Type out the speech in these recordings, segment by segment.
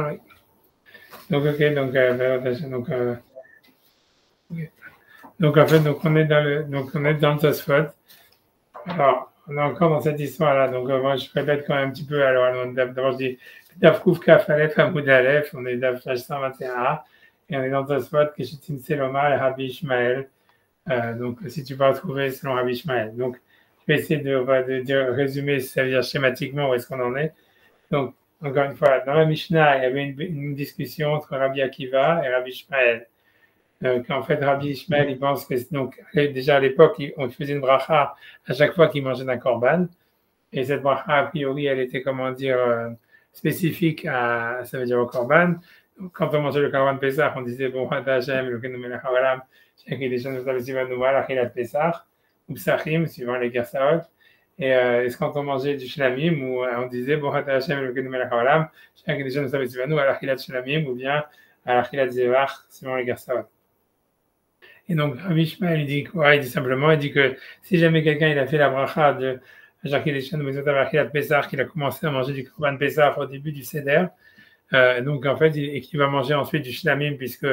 right. Donc, ok, donc en fait, donc on est dans le Tosfot. Alors, on est encore dans cette histoire-là. Donc, moi, je répète quand même un petit peu. Alors, d'abord, je dis Daf Kouf Kaf Aleph Hamoud Aleph. On est Daf 121a. Et on est dans Tosfot, Keshetin Seloma et Rabbi Ishmael. Donc, si tu peux retrouver selon Rabbi Ishmael. Donc, je vais essayer de résumer, ça veut dire schématiquement où est-ce qu'on en est. Donc, encore une fois, dans la Mishnah, il y avait une discussion entre Rabbi Akiva et Rabbi Ishmael. En fait, Rabbi Ishmael, il pense que donc, déjà à l'époque, on faisait une bracha à chaque fois qu'il mangeait d'un korban. Et cette bracha, a priori, elle était, comment dire, spécifique à, ça veut dire au korban. Donc, quand on mangeait le korban Pesach, on disait, bon, Hashem, le Kenou Melech Haolam, Shekhi Deshon Vesivan Achilat Pesach, ou Psachim, suivant les Gersaot. Et quand on mangeait du shlamim, où on disait, bon, Hashem, le Kenou Melech Haolam, Shekhi Deshon Vesivan Achilat Shlamim, ou bien Achilat Zevach, suivant les Gersaot. Et donc, Rabbi Ishmael, il dit quoi? Il dit simplement, il dit que si jamais quelqu'un il a fait la bracha de Jacques de Pesach, qu'il a commencé à manger du korban Pesach au début du Seder, donc en fait, et qu'il va manger ensuite du shlamim, puisque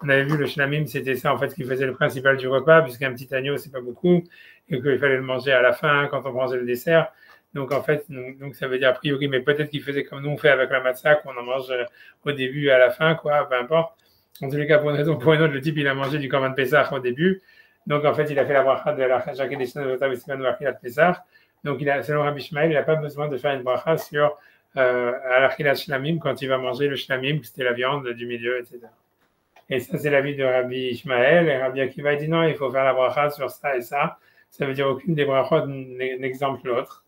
on avait vu le shlamim, c'était ça en fait qui faisait le principal du repas, puisqu'un petit agneau c'est pas beaucoup, et qu'il fallait le manger à la fin quand on mangeait le dessert. Donc en fait, donc ça veut dire a priori, mais peut-être qu'il faisait comme nous on fait avec la matzah, qu'on en mange au début et à la fin, quoi, peu importe. En tous les cas, pour une raison ou pour une autre, le type, il a mangé du korban Pesach au début. Donc, en fait, il a fait la bracha de la Jacques des Shana de Achilat Pesach. Donc, selon Rabbi Ishmael, il n'a pas besoin de faire une bracha sur Achilat Shlamim quand il va manger le Shlamim, c'était la viande du milieu, etc. Et ça, c'est l'avis de Rabbi Ishmael. Et Rabbi Akiva dit non, il faut faire la bracha sur ça et ça. Ça veut dire aucune des brachot n'exemple l'autre.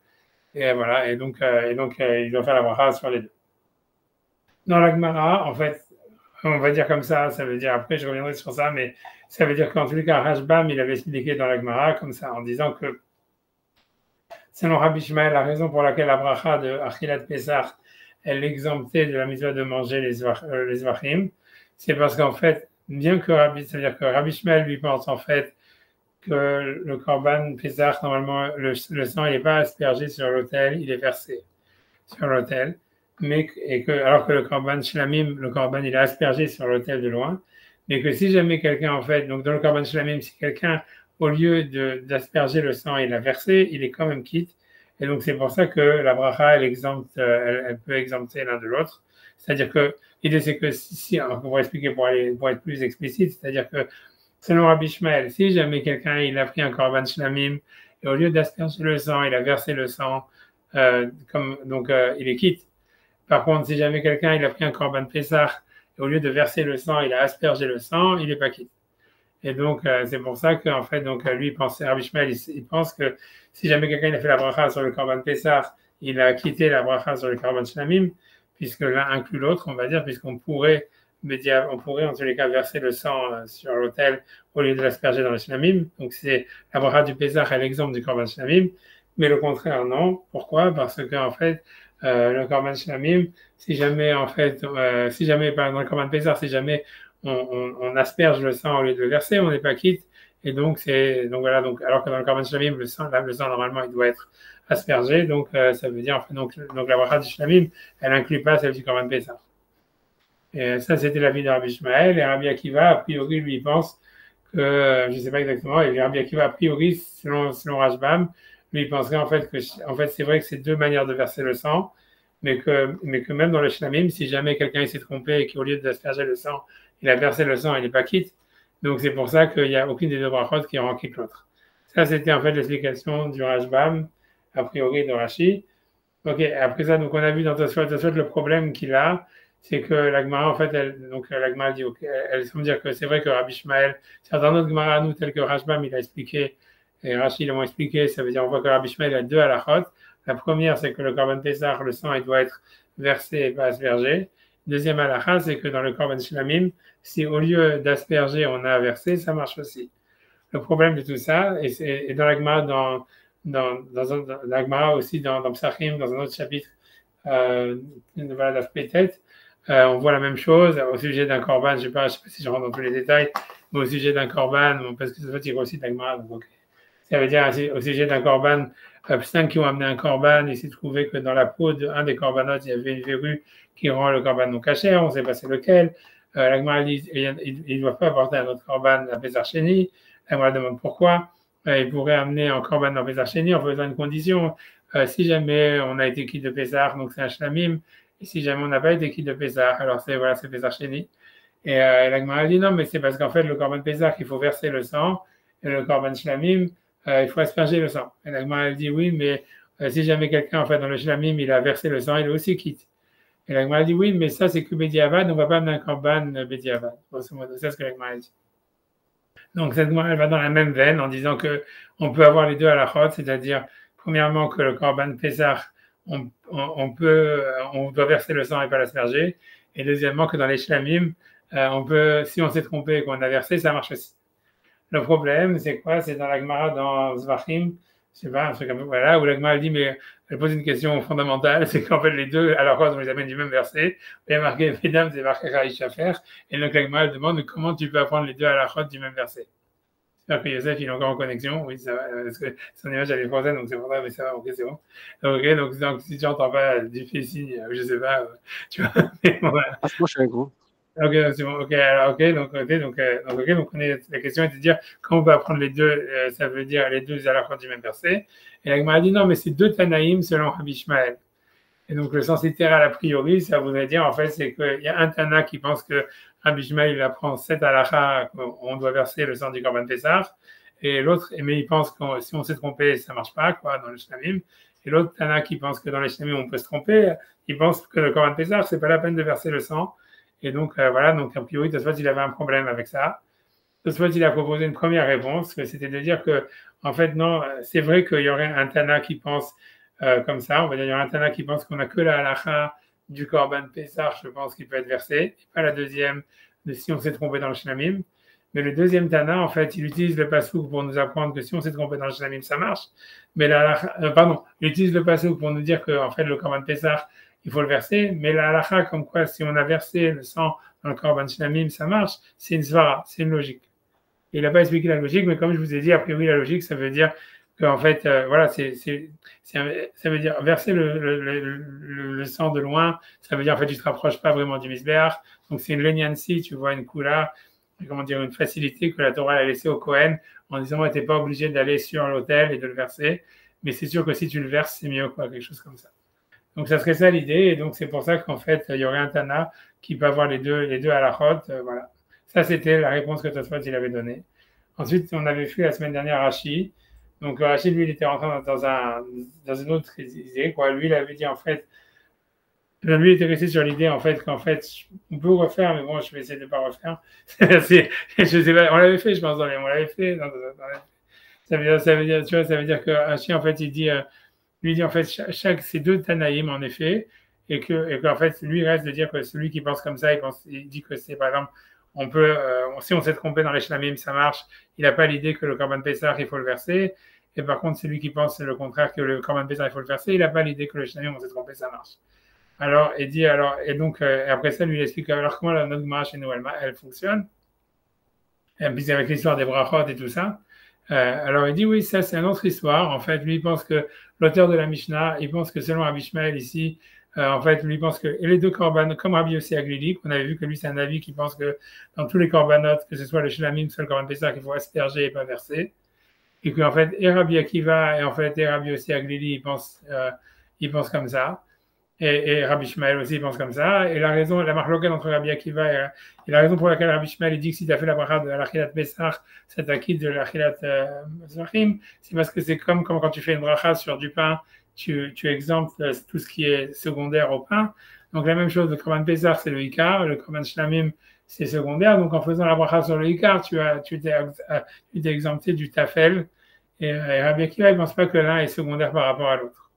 Et voilà. Et donc, il doit faire la bracha sur les deux. Dans la Gemara, en fait, on va dire comme ça veut dire, après je reviendrai sur ça, mais ça veut dire qu'en tout cas, Rashbam, il avait expliqué dans la Gemara comme ça, en disant que, selon Rabbi Ishmael, la raison pour laquelle la bracha de Achilat Pesach, elle exemptait de la mitzvah de manger les zvachim, c'est parce qu'en fait, bien que c'est-à-dire que Rabbi Ishmael lui pense en fait que le korban Pesach, normalement, le sang, il n'est pas aspergé sur l'autel, il est versé sur l'autel. Alors que le korban shlamim, le korban il est aspergé sur l'autel de loin, mais que si jamais quelqu'un en fait, donc dans le korban shlamim, si quelqu'un au lieu d'asperger le sang, il l'a versé, il est quand même quitte, et donc c'est pour ça que la bracha elle peut exempter l'un de l'autre. C'est-à-dire que l'idée c'est que si pour expliquer pour être plus explicite, c'est-à-dire que selon Rabbi Ishmael, si jamais quelqu'un il a pris un korban shlamim et au lieu d'asperger le sang, il a versé le sang, il est quitte. Par contre, si jamais quelqu'un il a pris un korban Pesach et au lieu de verser le sang, il a aspergé le sang, il n'est pas quitte. Et donc, c'est pour ça qu'en fait, donc, lui, Rabbi Ishmael, il pense que si jamais quelqu'un il a fait la bracha sur le korban Pesach, il a quitté la bracha sur le korban Shlamim, puisque l'un inclut l'autre, on va dire, puisqu'on pourrait en tous les cas verser le sang sur l'autel au lieu de l'asperger dans le Shlamim. Donc, c'est la bracha du Pesach à l'exemple du korban Shlamim, mais le contraire, non. Pourquoi? Parce qu'en fait, le korban shlamim, si jamais dans le korban Pesach, si jamais on asperge le sang au lieu de le verser, on n'est pas quitte. Et donc alors que dans le korban shlamim, le sang normalement il doit être aspergé. Donc ça veut dire donc la bracha du shlamim, elle inclut pas celle du korban Pesach. Et ça c'était l'avis de Rabbi Ishmael. Et Rabbi Akiva, a priori, lui il pense que, je ne sais pas exactement, et Rabbi Akiva, a priori, selon Rashbam, lui, il penserait en fait c'est vrai que c'est deux manières de verser le sang, mais que même dans le shlamim, si jamais quelqu'un s'est trompé et qu'au lieu d'asperger le sang, il a versé le sang, il n'est pas quitte. Donc c'est pour ça qu'il n'y a aucune des deux brachot qui rend quitte l'autre. Ça, c'était en fait l'explication du Rashbam, a priori de Rashi. Ok, après ça, donc on a vu dans Tosfot le problème qu'il a, c'est que la Gemara, en fait, la Gemara dit, elle semble dire que c'est vrai que Rabbi Ishmael, certains autres Gemara, nous, tel que Rashbam, il a expliqué, et Rashi l'a expliqué, ça veut dire on voit que Rabbi Ishmael a deux halachot. La première, c'est que le korban Pesach, le sang, il doit être versé et pas aspergé. Deuxième halacha, c'est que dans le korban shlamim, si au lieu d'asperger, on a versé, ça marche aussi. Le problème de tout ça, et dans la Gemara, dans la Gemara aussi, dans Psachim, dans un autre chapitre, voilà, d'Afpetet, on voit la même chose au sujet d'un korban, je sais pas si je rentre dans tous les détails, mais au sujet d'un korban, parce que ça fait aussi de la Gemara, donc ça veut dire au sujet d'un korban Rav Stein qui ont amené un corban, il s'est trouvé que dans la peau d'un des corbanotes, il y avait une verrue qui rend le corban non cachère, on ne sait pas c'est lequel. La Gemara dit il ne doit pas apporter un autre corban à Pesach Sheni. La Gemara demande pourquoi. Il pourrait amener un corban dans Pesach Sheni en faisant une condition. Si jamais on a été quitte de Pesach, donc c'est un shlamim. Et si jamais on n'a pas été quitte de Pesach, alors c'est Pesach Sheni. Et la Gemara dit non, mais c'est parce qu'en fait, le corban Pesach, il faut verser le sang. Et le corban shlamim, il faut asperger le sang. Et la Gemara dit oui, mais si jamais quelqu'un, en fait, dans le shlamim, il a versé le sang, il est aussi quitte. Et la Gemara dit oui, mais ça, c'est que Bediavad, on ne va pas amener un corban Bediavad. Grosso modo, c'est ce que la Gemara dit. Donc, cette Gemara, elle va dans la même veine en disant qu'on peut avoir les deux à la chôte, c'est-à-dire, premièrement, que le corban Pesach, on doit verser le sang et pas l'asperger. Et deuxièmement, que dans les shlamim, si on s'est trompé et qu'on a versé, ça marche aussi. Le problème, c'est quoi? C'est dans la Gemara, dans Zvachim, je sais pas, un truc comme ça, voilà, où la Gemara dit, mais elle pose une question fondamentale, c'est qu'en fait, les deux, à la fois, on les amène du même verset. Il y a marqué, mesdames, c'est marqué Raïch à faire. Et donc, la Gemara demande comment tu peux apprendre les deux à la fois du même verset. C'est-à-dire que Yosef, il est encore en connexion. Oui, ça va, parce que son image, elle est française, donc c'est pour ça, mais ça va, ok, c'est bon. Donc si tu n'entends pas, tu fais signe, je sais pas, tu vois, mais bon, voilà. Ah, moi, je suis avec vous. Ok, c'est bon, ok, alors, donc la question est de dire quand on peut apprendre les deux, ça veut dire les deux à la fois du même verset. Et la Gemara dit non, mais c'est deux Tanaïm selon Rabbi Ishmael. Et donc le sens littéral a priori, ça voudrait dire en fait, c'est qu'il y a un Tana qui pense que Rabbi Ishmael il apprend 7 halakha, on doit verser le sang du Korban Pessah, et l'autre, mais il pense que si on s'est trompé, ça marche pas, quoi, dans le Shlamim. Et l'autre Tana qui pense que dans les Shlamim, on peut se tromper, il pense que le Korban Pessah, c'est pas la peine de verser le sang. Et donc, voilà, donc a priori, Tosfot, il avait un problème avec ça. Tosfot, il a proposé une première réponse, c'était de dire que, en fait, non, c'est vrai qu'il y aurait un Tana qui pense comme ça, on va dire, il y aurait un Tana qui pense qu'on n'a que la halakha du Korban Pessah, je pense qu'il peut être versé, et pas la deuxième, si on s'est trompé dans le Shlamim. Mais le deuxième Tana, en fait, il utilise le pasouk pour nous apprendre que si on s'est trompé dans le Shlamim, ça marche. Mais il utilise le pasouk pour nous dire que, en fait, le Korban Pessah, il faut le verser, mais la halakha, comme quoi, si on a versé le sang dans le korban shlamim, ça marche, c'est une svara, c'est une logique. Il n'a pas expliqué la logique, mais comme je vous ai dit, a priori, la logique, ça veut dire qu'en fait, voilà, ça veut dire verser le sang de loin, ça veut dire, en fait, tu ne te rapproches pas vraiment du misbéach, donc c'est une leniency, tu vois, une kula, comment dire, une facilité que la Torah a laissée au Kohen, en disant, tu n'es pas obligé d'aller sur l'autel et de le verser, mais c'est sûr que si tu le verses, c'est mieux, quoi, quelque chose comme ça. Donc, ça serait ça l'idée. Et donc, c'est pour ça qu'en fait, il y aurait un Tana qui peut avoir les deux à la chôte. Voilà. Ça, c'était la réponse que Tosfot il avait donnée. Ensuite, on avait fait la semaine dernière Rashi. Donc, Rashi, lui, il était rentré dans une autre idée, quoi. Lui, il avait dit, en fait, lui, il était resté sur l'idée, en fait, qu'en fait, on peut refaire, mais bon, je vais essayer de ne pas refaire. Je sais pas, on l'avait fait, je pense, on l'avait fait. Ça veut dire, tu vois, ça veut dire que Rashi, en fait, il dit, lui dit en fait c'est deux Tanaïm en effet, et qu'en fait lui reste de dire que celui qui pense comme ça, il dit que c'est par exemple on peut si on s'est trompé dans les shlamim ça marche, il n'a pas l'idée que le korban Pessah il faut le verser, et par contre celui qui pense le contraire que le korban Pessah il faut le verser, il n'a pas l'idée que le shlamim on s'est trompé ça marche. Alors il dit et donc après ça lui il explique alors comment la notre Gemara chez nous elle fonctionne, et puis avec l'histoire des brachot et tout ça. Alors il dit oui, ça c'est une autre histoire. En fait, lui il pense que l'auteur de la Mishnah, il pense que selon Rabbi Ishmael ici, en fait, lui il pense que et les deux korban, comme Rabbi Yossi Aglili, qu'on avait vu que lui c'est un avis qui pense que dans tous les korbanot, que ce soit le shlamim, soit le korban Pessah, qu'il faut asperger et pas verser, et qu'en fait et Rabbi Akiva et en fait et Rabbi Yossi Aglili, ils pensent comme ça. Et Rabbi Ishmael aussi pense comme ça. Et la marloquette entre Rabbi Akiva et la raison pour laquelle Rabbi Ishmael dit que si tu as fait la bracha de l'Achilat Pessah, c'est acquis de l'Achilat Zvachim, c'est parce que c'est comme quand tu fais une bracha sur du pain, tu exemptes tout ce qui est secondaire au pain. Donc la même chose, le Korban Pessah, c'est le Ikar, le Korban Shlamim, c'est secondaire. Donc en faisant la bracha sur le Ikar, tu t'es exempté du Tafel. Et Rabbi Akiva, il ne pense pas que l'un est secondaire par rapport à l'autre.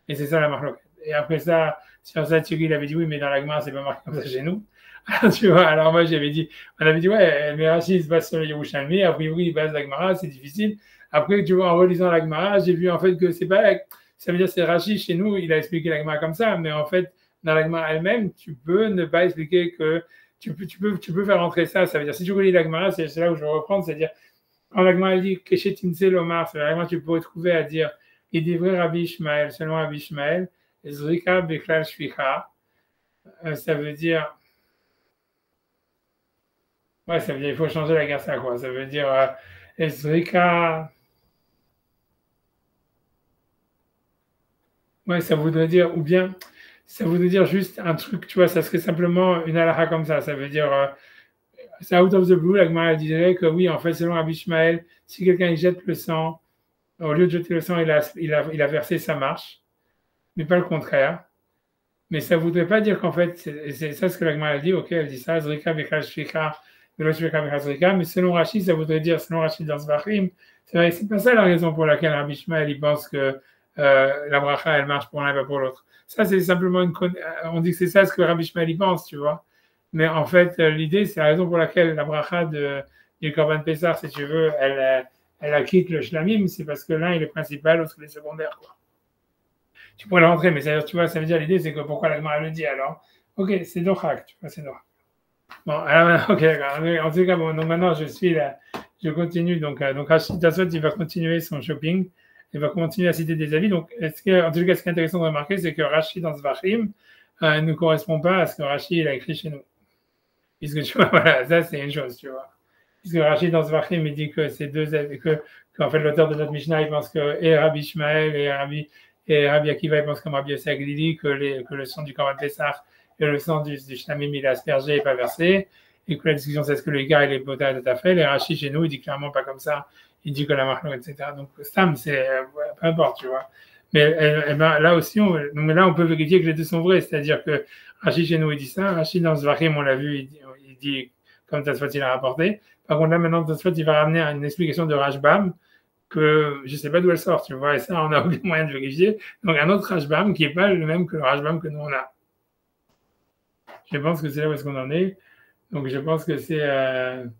Et c'est ça la marloquette. Et après ça, sur ça, Thierry, il avait dit oui, mais dans la Gemara, c'est pas marqué comme ça chez nous. Alors, tu vois, alors moi, on avait dit ouais, mais Rashi se base sur le Yerushalmi, a priori, il base la Gemara, c'est difficile. Après, tu vois, en relisant la Gemara, j'ai vu en fait que c'est pas, ça veut dire c'est Rashi chez nous, il a expliqué la Gemara comme ça, mais en fait, dans la Gemara elle-même, tu peux ne pas expliquer que tu peux faire entrer ça. Ça veut dire si tu relis la Gemara, c'est là où je vais reprendre, c'est-à-dire quand la Gemara dit Keshet Timse Lomar, c'est vraiment tu peux retrouver à dire il dit vrai Rabbi Ishmael, selon Rabbi Ishmael, Zrika Beklal Shvicha, ça veut dire, ouais, ça veut dire, il faut changer la gersa, quoi. Ça veut dire, Zrika, ouais, ça voudrait dire, ou bien, ça voudrait dire juste un truc, tu vois, ça serait simplement une halakha comme ça veut dire, c'est out of the blue, la Gemara dirait que oui, en fait, selon Rabbi Ishmael, si quelqu'un il jette le sang, au lieu de jeter le sang, il a versé, ça marche, mais pas le contraire. Mais ça ne voudrait pas dire qu'en fait, c'est ça ce que la Gemara dit, ok, elle dit ça, Zrika Bechal Shvika, Shvika Bechal Zrika, mais selon Rachid, ça voudrait dire, selon Rachid dans Zvachim, c'est pas ça la raison pour laquelle Rabbi Ishmael il pense que la bracha elle marche pour l'un et pas pour l'autre. Ça, c'est simplement on dit que c'est ça ce que Rabbi Ishmael il pense, tu vois. Mais en fait, l'idée, c'est la raison pour laquelle la bracha du Korban Pessah, si tu veux, elle acquitte le shlamim, c'est parce que l'un il est principal, l'autre il est secondaire, quoi. Tu pourrais le rentrer, mais tu vois, ça veut dire l'idée, c'est que pourquoi la Gemara le dit alors. Ok, c'est Dochak, tu vois, c'est Dochak. Bon, alors, ok, d'accord. En tout cas, bon, donc maintenant, je continue. Donc Rachid Tasot, il va continuer son shopping. Il va continuer à citer des avis. Donc, en tout cas, ce qui est intéressant de remarquer, c'est que Rachid dans Zvachim ne correspond pas à ce que Rachid il a écrit chez nous. Puisque tu vois, voilà, ça, c'est une chose, tu vois. Puisque Rachid dans Zvachim, il dit que c'est deux avis, qu'en fait, l'auteur de notre Mishnah, il pense que et Rabbi Ishmael et Rabbi Akiva, il pense comme Rabbi Yosef Glili que le sang du Korban Pessah et le sang du Shlamim, il est aspergé et pas versé. Et que la discussion, c'est est-ce que le gars, il est bota de tafel. Et Rachid, chez nous, il dit clairement pas comme ça. Il dit que la marque, etc. Donc, Stam, c'est, peu importe, tu vois. Mais ben, là aussi, mais là, on peut vérifier que les deux sont vrais. C'est-à-dire que Rachid, chez nous, il dit ça. Rachid, dans Zvachim, on l'a vu, il dit comme Tasfot, il a rapporté. Par contre, là, maintenant, Tasfot, il va ramener une explication de Rashbam que je ne sais pas d'où elle sort, tu vois, et ça, on n'a aucun moyen de vérifier. Donc, un autre Rashbam qui n'est pas le même que le Rashbam que nous, on a. Je pense que c'est là où est-ce qu'on en est. Donc, je pense que c'est le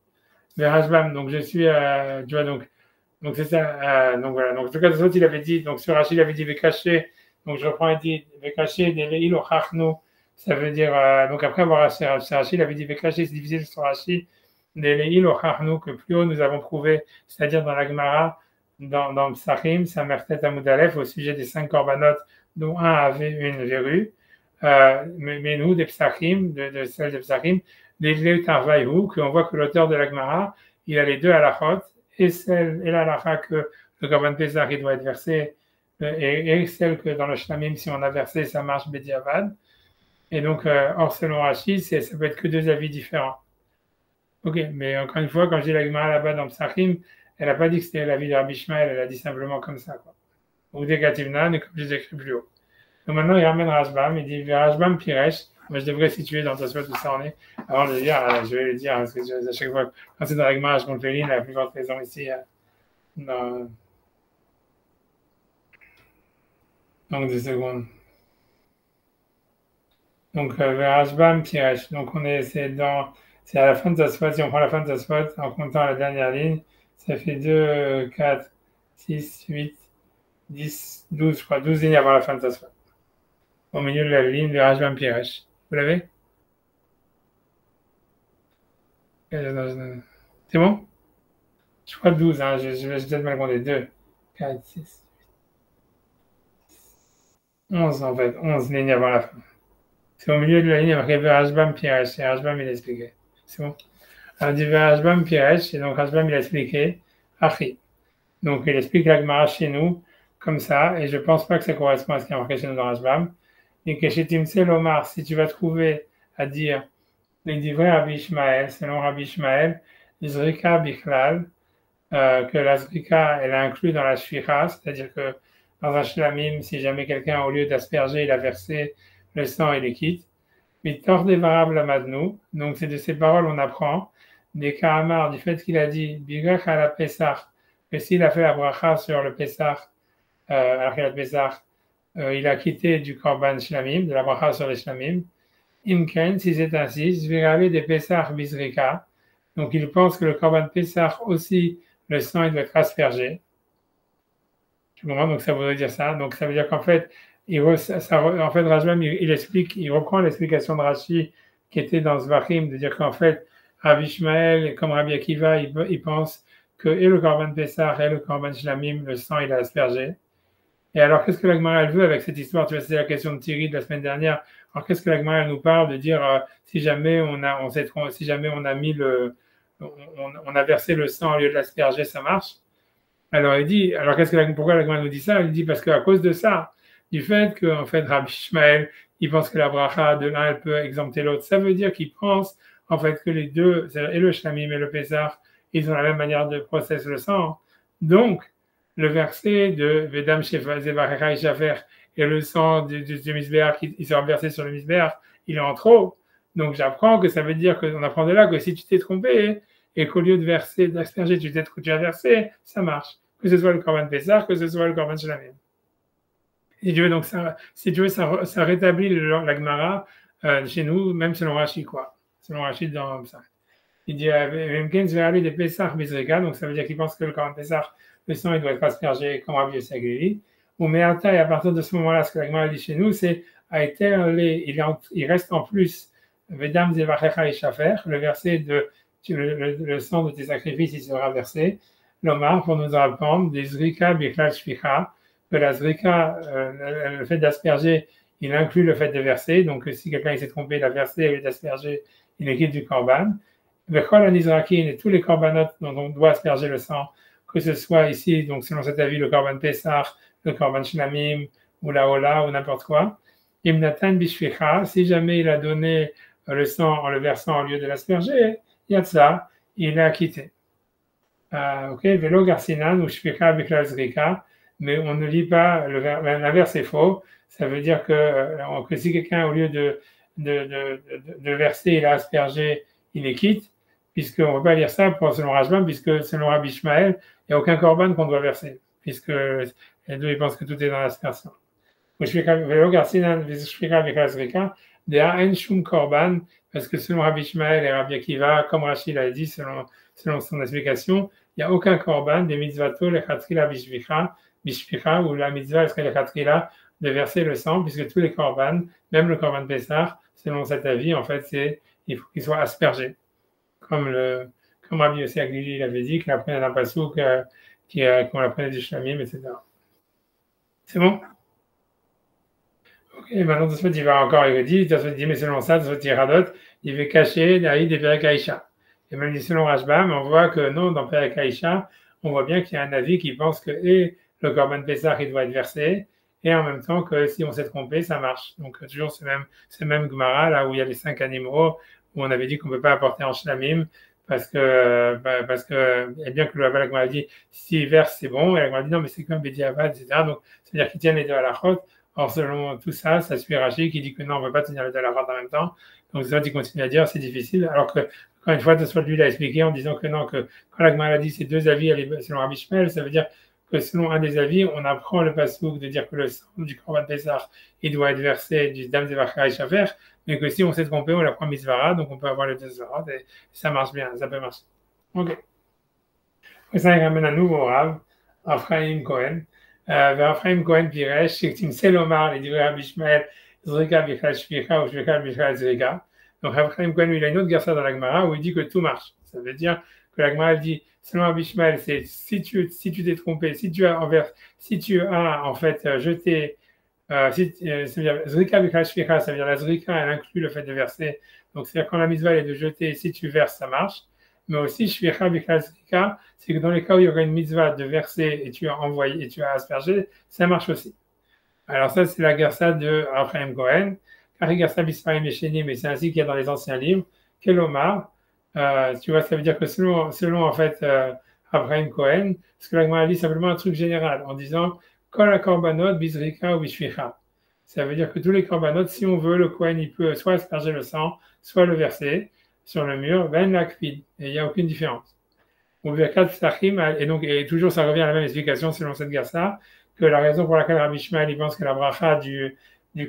Rashbam. Donc, je suis, tu vois, donc c'est ça. Donc, voilà. Donc, en tout cas, de il avait dit, donc, sur Rachid, il avait dit Vekaché. Donc, je reprends, il dit Vekaché, Deleil, Ochachno. Ça veut dire, donc, après avoir Rachid, il avait dit Vekaché, c'est difficile sur Rachid. Deleil, Ochachno, que plus haut nous avons prouvé, c'est-à-dire dans la Gemara, dans Psachim, sa Mertet Amoudalef, au sujet des 5 corbanotes, dont un avait une verrue. Mais nous, des Psachim, de celles de Psachim, les Tarvaïou, qu'on voit que l'auteur de la Gemara, il a les deux halachot, et l'halakha que le Korban Pessah il doit être versé, et celle que dans le Shlamim, si on a versé, ça marche Bediavad. Et donc, or, selon Rachid, ça peut être que deux avis différents. Ok, mais encore une fois, quand j'ai la Gemara là-bas dans Psachim, elle n'a pas dit que c'était l'avis de Rabbi Ishmael, elle a dit simplement comme ça, quoi. Ou Dégativnan, et comme je les ai écrit plus haut. Donc maintenant, il ramène Rashbam, il dit Rashbam Piresh. Moi, je devrais situer dans Tosfot où ça en est. Avant de le dire, je vais le dire, parce que à chaque fois, quand c'est dans la Gemara, je compte les lignes, la plus forte raison ici. Donc, 2 secondes. Donc, Rashbam Piresh. Donc, c'est à la fin de Tosfot, si on prend la fin de Tosfot, en comptant la dernière ligne, ça fait 2, 4, 6, 8, 10, 12, je crois, 12 lignes avant la fin de Tosfot. Au milieu de la ligne de Rashbam Piresh. Vous l'avez? C'est bon? Je crois 12, hein, je vais peut-être mal compter. 2, 4, 6, 11 en fait, 11 lignes avant la fin. C'est au milieu de la ligne, il y a marqué Rashbam Piresh, et Rashbam il a expliqué. C'est bon? Alors, il dit Rashbam Piresh, et donc Rashbam il a expliqué Achi. Donc, il explique la Gemara chez nous, comme ça, et je ne pense pas que ça correspond à ce qui est marqué chez nous dans Rashbam. Et que chez Timsel Omar, si tu vas trouver à dire les divrei Rabbi Ishmael, selon Rabbi Ishmael, Zrika Bichlal, que la Zrika, elle est inclue dans la Shvicha, c'est-à-dire que dans un Shlamim, si jamais quelqu'un, au lieu d'asperger, il a versé le sang et les quitte. Mais tord des variables à Madnou, donc c'est de ces paroles on apprend, des Kahamar, du fait qu'il a dit Bigach à la Pessah, que s'il a fait la bracha sur le Pessah, après le Pessah, il a quitté du Korban Shlamim, de la bracha sur les Shlamim. Imken, si c'est ainsi, Zvirale des Pessah Bizrika. Donc il pense que le Korban Pessah aussi, le sang, il doit être aspergé. Tu comprends? Donc ça voudrait dire ça. Donc ça veut dire qu'en fait, Rashbam, il explique, il reprend l'explication de Rashi qui était dans Zvachim, de dire qu'en fait, Rabbi Ishmael, comme Rabbi Akiva, il pense que et le Korban Pessah et le Korban Shlamim, le sang, il est aspergé. Et alors, qu'est-ce que la Gemara, elle veut avec cette histoire? Tu vois, c'est la question de Thierry de la semaine dernière. Alors, qu'est-ce que la Gemara, elle nous parle de dire si jamais si jamais on a mis on a versé le sang au lieu de l'asperger, ça marche? Alors, il dit, alors pourquoi la Gemara nous dit ça? Il dit parce qu'à cause de ça, du fait que, en fait, Rabbi Ishmael, il pense que la bracha de l'un, elle peut exempter l'autre. Ça veut dire qu'il pense, en fait, que les deux, c'est-à-dire et le Shlamim et le Pessah, ils ont la même manière de processer le sang. Donc, le verset de Vedam Zevarecha Ishafer et le sang du Misbéach, il sera versé sur le Misbéach, il est en trop. Donc, j'apprends que ça veut dire qu'on apprend de là que si tu t'es trompé et qu'au lieu de verser, d'asperger, tu as versé, ça marche. Que ce soit le Korban Pessah, que ce soit le Korban Shlamim. Si tu veux, donc ça rétablit la Gemara chez nous, même selon Rashi, quoi. Selon Rashi dans ça. Il dit des Pessah Bizrika, donc ça veut dire qu'il pense que le Korban Pessah, le sang, il doit être aspergé comme Rabbi Yossi Aglili. Ou Meata, et à partir de ce moment-là, ce que la Gemara dit chez nous, c'est il reste en plus Vedam Zevachecha Ishafer, le verset de le sang de tes sacrifices, il sera versé. L'Omar, pour nous apprendre, des Zrika Biklal Shficha, que la Zrika, le fait d'asperger, il inclut le fait de verser. Donc, si quelqu'un s'est trompé, il a versé et d'asperger, il est quitte du Korban. Vechol Anizrakin et tous les Korbanot dont on doit asperger le sang, que ce soit ici, donc selon cet avis, le Korban Pessah, le Korban Shlamim, ou la Ola, ou n'importe quoi. Imnatan Bishficha, si jamais il a donné le sang en le versant au lieu de l'asperger, Yatsa, il est acquitté. Ok, Velo Garcinan ou Shficha Biklal Zrika, mais on ne lit pas, l'inverse est faux. Ça veut dire que si quelqu'un, au lieu de verser, il a aspergé, il est quitte, puisqu'on ne peut pas lire ça selon Rajban, puisque selon Rabbi Ishmael, il n'y a aucun korban qu'on doit verser, puisque les deux, ils pensent que tout est dans l'aspersion. Parce que selon Rabbi Ishmael et Rabbi Akiva, comme Rachid l'a dit, selon son explication, il n'y a aucun korban des mitzvato le chatrila bishvicha, ou la mitzvah serait le chatrila de verser le sang, puisque tous les korban, même le korban Pessah, selon cet avis, en fait, il faut qu'il soit aspergé. Comme Rabbi Yossi Aglili l'avait dit, qu'il apprenait d'un pasouk, qu'on apprenait du shlamim, etc. C'est bon? Ok, maintenant Tosfot il va encore, il dit, mais selon ça, Tosfot Radot, il veut cacher Daïd des Perek Aïcha. Et même selon Rashbam, on voit que non, dans Perek Aïcha, on voit bien qu'il y a un avis qui pense que le Korban Pessah, il doit être versé, et en même temps que si on s'est trompé, ça marche. Donc toujours ce même Gemara, là où il y a les 5 animaux, où on avait dit qu'on ne peut pas apporter en shlamim, parce que et bien que le Gemara a dit, s'il verse, c'est bon, et la Gemara dit non, mais c'est comme Bediavad, etc. Donc, c'est-à-dire qu'ils tiennent les deux à la chôte. Or, selon tout ça, ça suit Rashi qui dit que non, on ne peut pas tenir les deux à la chôte en même temps. Donc, ça, il continue à dire, c'est difficile, alors que, encore une fois, Tosfot lui l'a expliqué en disant que non, que quand la Gemara a dit ces deux avis selon Rabbi Ishmael, ça veut dire que selon un des avis, on apprend le pasouk de dire que le sang du Korban Pessah, il doit être versé du Dam Zevacha et Shafer, mais que si on s'est trompé, on l'apprend Misvara, donc on peut avoir les deux Svarat, et ça marche bien, ça peut marcher. Ok. Ça, il ramène un nouveau Rav, Ephraim Cohen. Ephraim Cohen Piresh, Shektim Selomar, les divrei Rabbi Ishmael, Zrika Bichal Shficha ou Shficha Bichal Zrika. Donc Ephraim Cohen, il a une autre garça dans la Gemara où il dit que tout marche. Ça veut dire que la Gemara dit, selon Rabbi Ishmael, c'est si tu t'es trompé, si tu as en fait jeté, Zrika Bichal Shficha, ça veut dire la Zrika, elle inclut le fait de verser. Donc c'est-à-dire quand la mitzvah est de jeter, si tu verses, ça marche. Mais aussi, Shficha Bichal Zrika, c'est que dans les cas où il y aurait une mitzvah de verser et tu as envoyé et tu as aspergé, ça marche aussi. Alors ça, c'est la garça de Ephraim Cohen. Kari garça Bisparim Esheni, mais c'est ainsi qu'il y a dans les anciens livres. Kelomar, tu vois, ça veut dire que selon en fait Ephraim Cohen, ce que la Gemara dit simplement un truc général en disant Kol korbanot bizrika ou bishficha. Ça veut dire que tous les korbanot, si on veut, le Cohen il peut soit asperger le sang, soit le verser sur le mur, ben lakfid, et il n'y a aucune différence. Et toujours ça revient à la même explication selon cette garça, que la raison pour laquelle Rabbi Ishmael il pense que la bracha du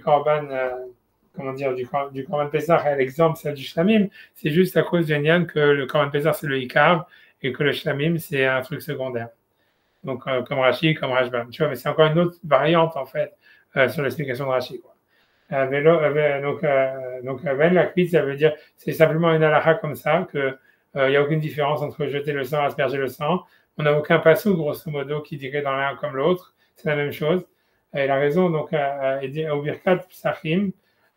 korban, du korban Pessah est l'exemple celle du shlamim, c'est juste à cause du Nyan que le korban Pessah c'est le ikar et que le shlamim c'est un truc secondaire. Donc comme Rashi, comme Rashbam, tu vois, mais c'est encore une autre variante en fait sur l'explication de Rashi, quoi. Donc ben lakfid, ça veut dire c'est simplement une halakha comme ça que il n'y a aucune différence entre jeter le sang et asperger le sang. On n'a aucun passou, grosso modo, qui dirait dans l'un comme l'autre. C'est la même chose. il a raison, donc, au Birkat Psachim,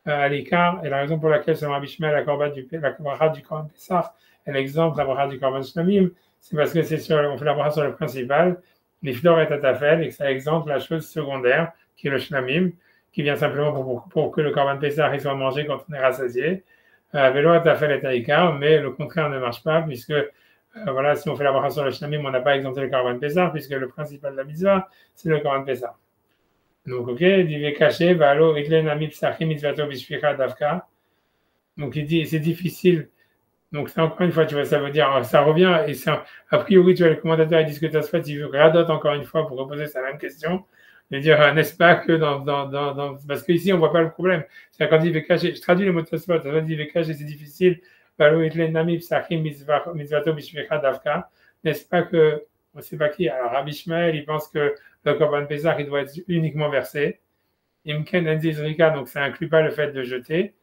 à l'écart, et la raison pour laquelle selon Rabbi Shmuel, la bracha du Korban Pessah est l'exemple de la bracha du Korban Shlamim, c'est parce que on fait la bracha sur le principal, les fleurs et tatafel, et que ça exempte la chose secondaire, qui est le Shlamim, qui vient simplement pour que le Korban Pessah soit mangé quand on est rassasié. Vélo tatafel est à l'écart, mais le contraire ne marche pas, puisque voilà, si on fait la bracha sur le Shlamim, on n'a pas exempté le Korban Pessah, puisque le principal de la mitzvah, c'est le Korban Pessah. Donc, ok, il caché, donc il dit, c'est difficile. Donc, c'est encore une fois, tu vois, ça veut dire, ça revient, et a priori, tu vois, les commentateurs, ils disent que Tosfot, il radote encore une fois pour reposer sa même question, de dire, n'est-ce pas que parce qu'ici, on voit pas le problème. C'est-à-dire, quand il veut cacher, je traduis le mot Tosfot, il veut cacher, c'est difficile, n'est-ce pas que, on ne sait pas qui, alors Rabbi Shmuel, il pense que le Korban Pessah, il doit être uniquement versé. Imken Enzizrika, donc ça n'inclut pas le fait de jeter.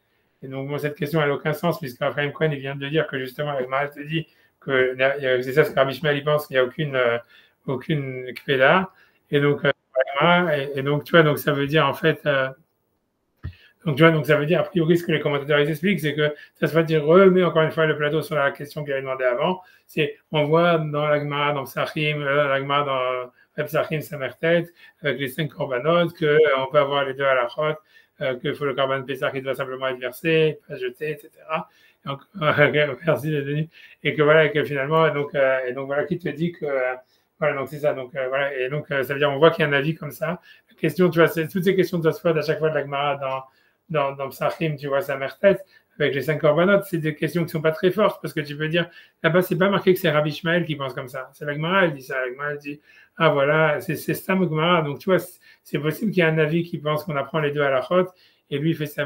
Et donc, bon, cette question n'a aucun sens, puisque Raphaël Cohen, il vient de dire que justement, avec Maral te dit que c'est ça ce que Rabbi Shmuel, il pense qu'il n'y a aucune kvéda. Et donc, donc, tu vois, donc ça veut dire en fait. Donc, tu vois, donc ça veut dire, a priori, ce que les commentateurs ils expliquent, c'est que ça se va dire remet encore une fois le plateau sur la question qu'il avait demandé avant. C'est, on voit dans la Gemara, dans Psachim, la Gemara dans Psachim Samertet, avec les 5 korbanot, qu'on peut avoir les 2 halachot, qu'il faut le korban Pessah qui doit simplement être versé, pas jeté, etc. Donc, merci d'être venu. Et que voilà, et que finalement, et donc voilà, qui te dit que, voilà, donc c'est ça. Donc, voilà, et donc, ça veut dire, on voit qu'il y a un avis comme ça. La question, tu vois, c'est toutes ces questions de Tosfot à chaque fois de la Gemara dans Psachim, tu vois, sa mère tête, avec les 5 korbanot, c'est des questions qui ne sont pas très fortes, parce que tu peux dire, là-bas, c'est pas marqué que c'est Rabbi Shmuel qui pense comme ça. C'est la Gemara, elle dit ça. La Gemara, elle dit, ah voilà, c'est Stam Gemara. Donc, tu vois, c'est possible qu'il y ait un avis qui pense qu'on apprend les 2 à la chôte, et lui, il fait sa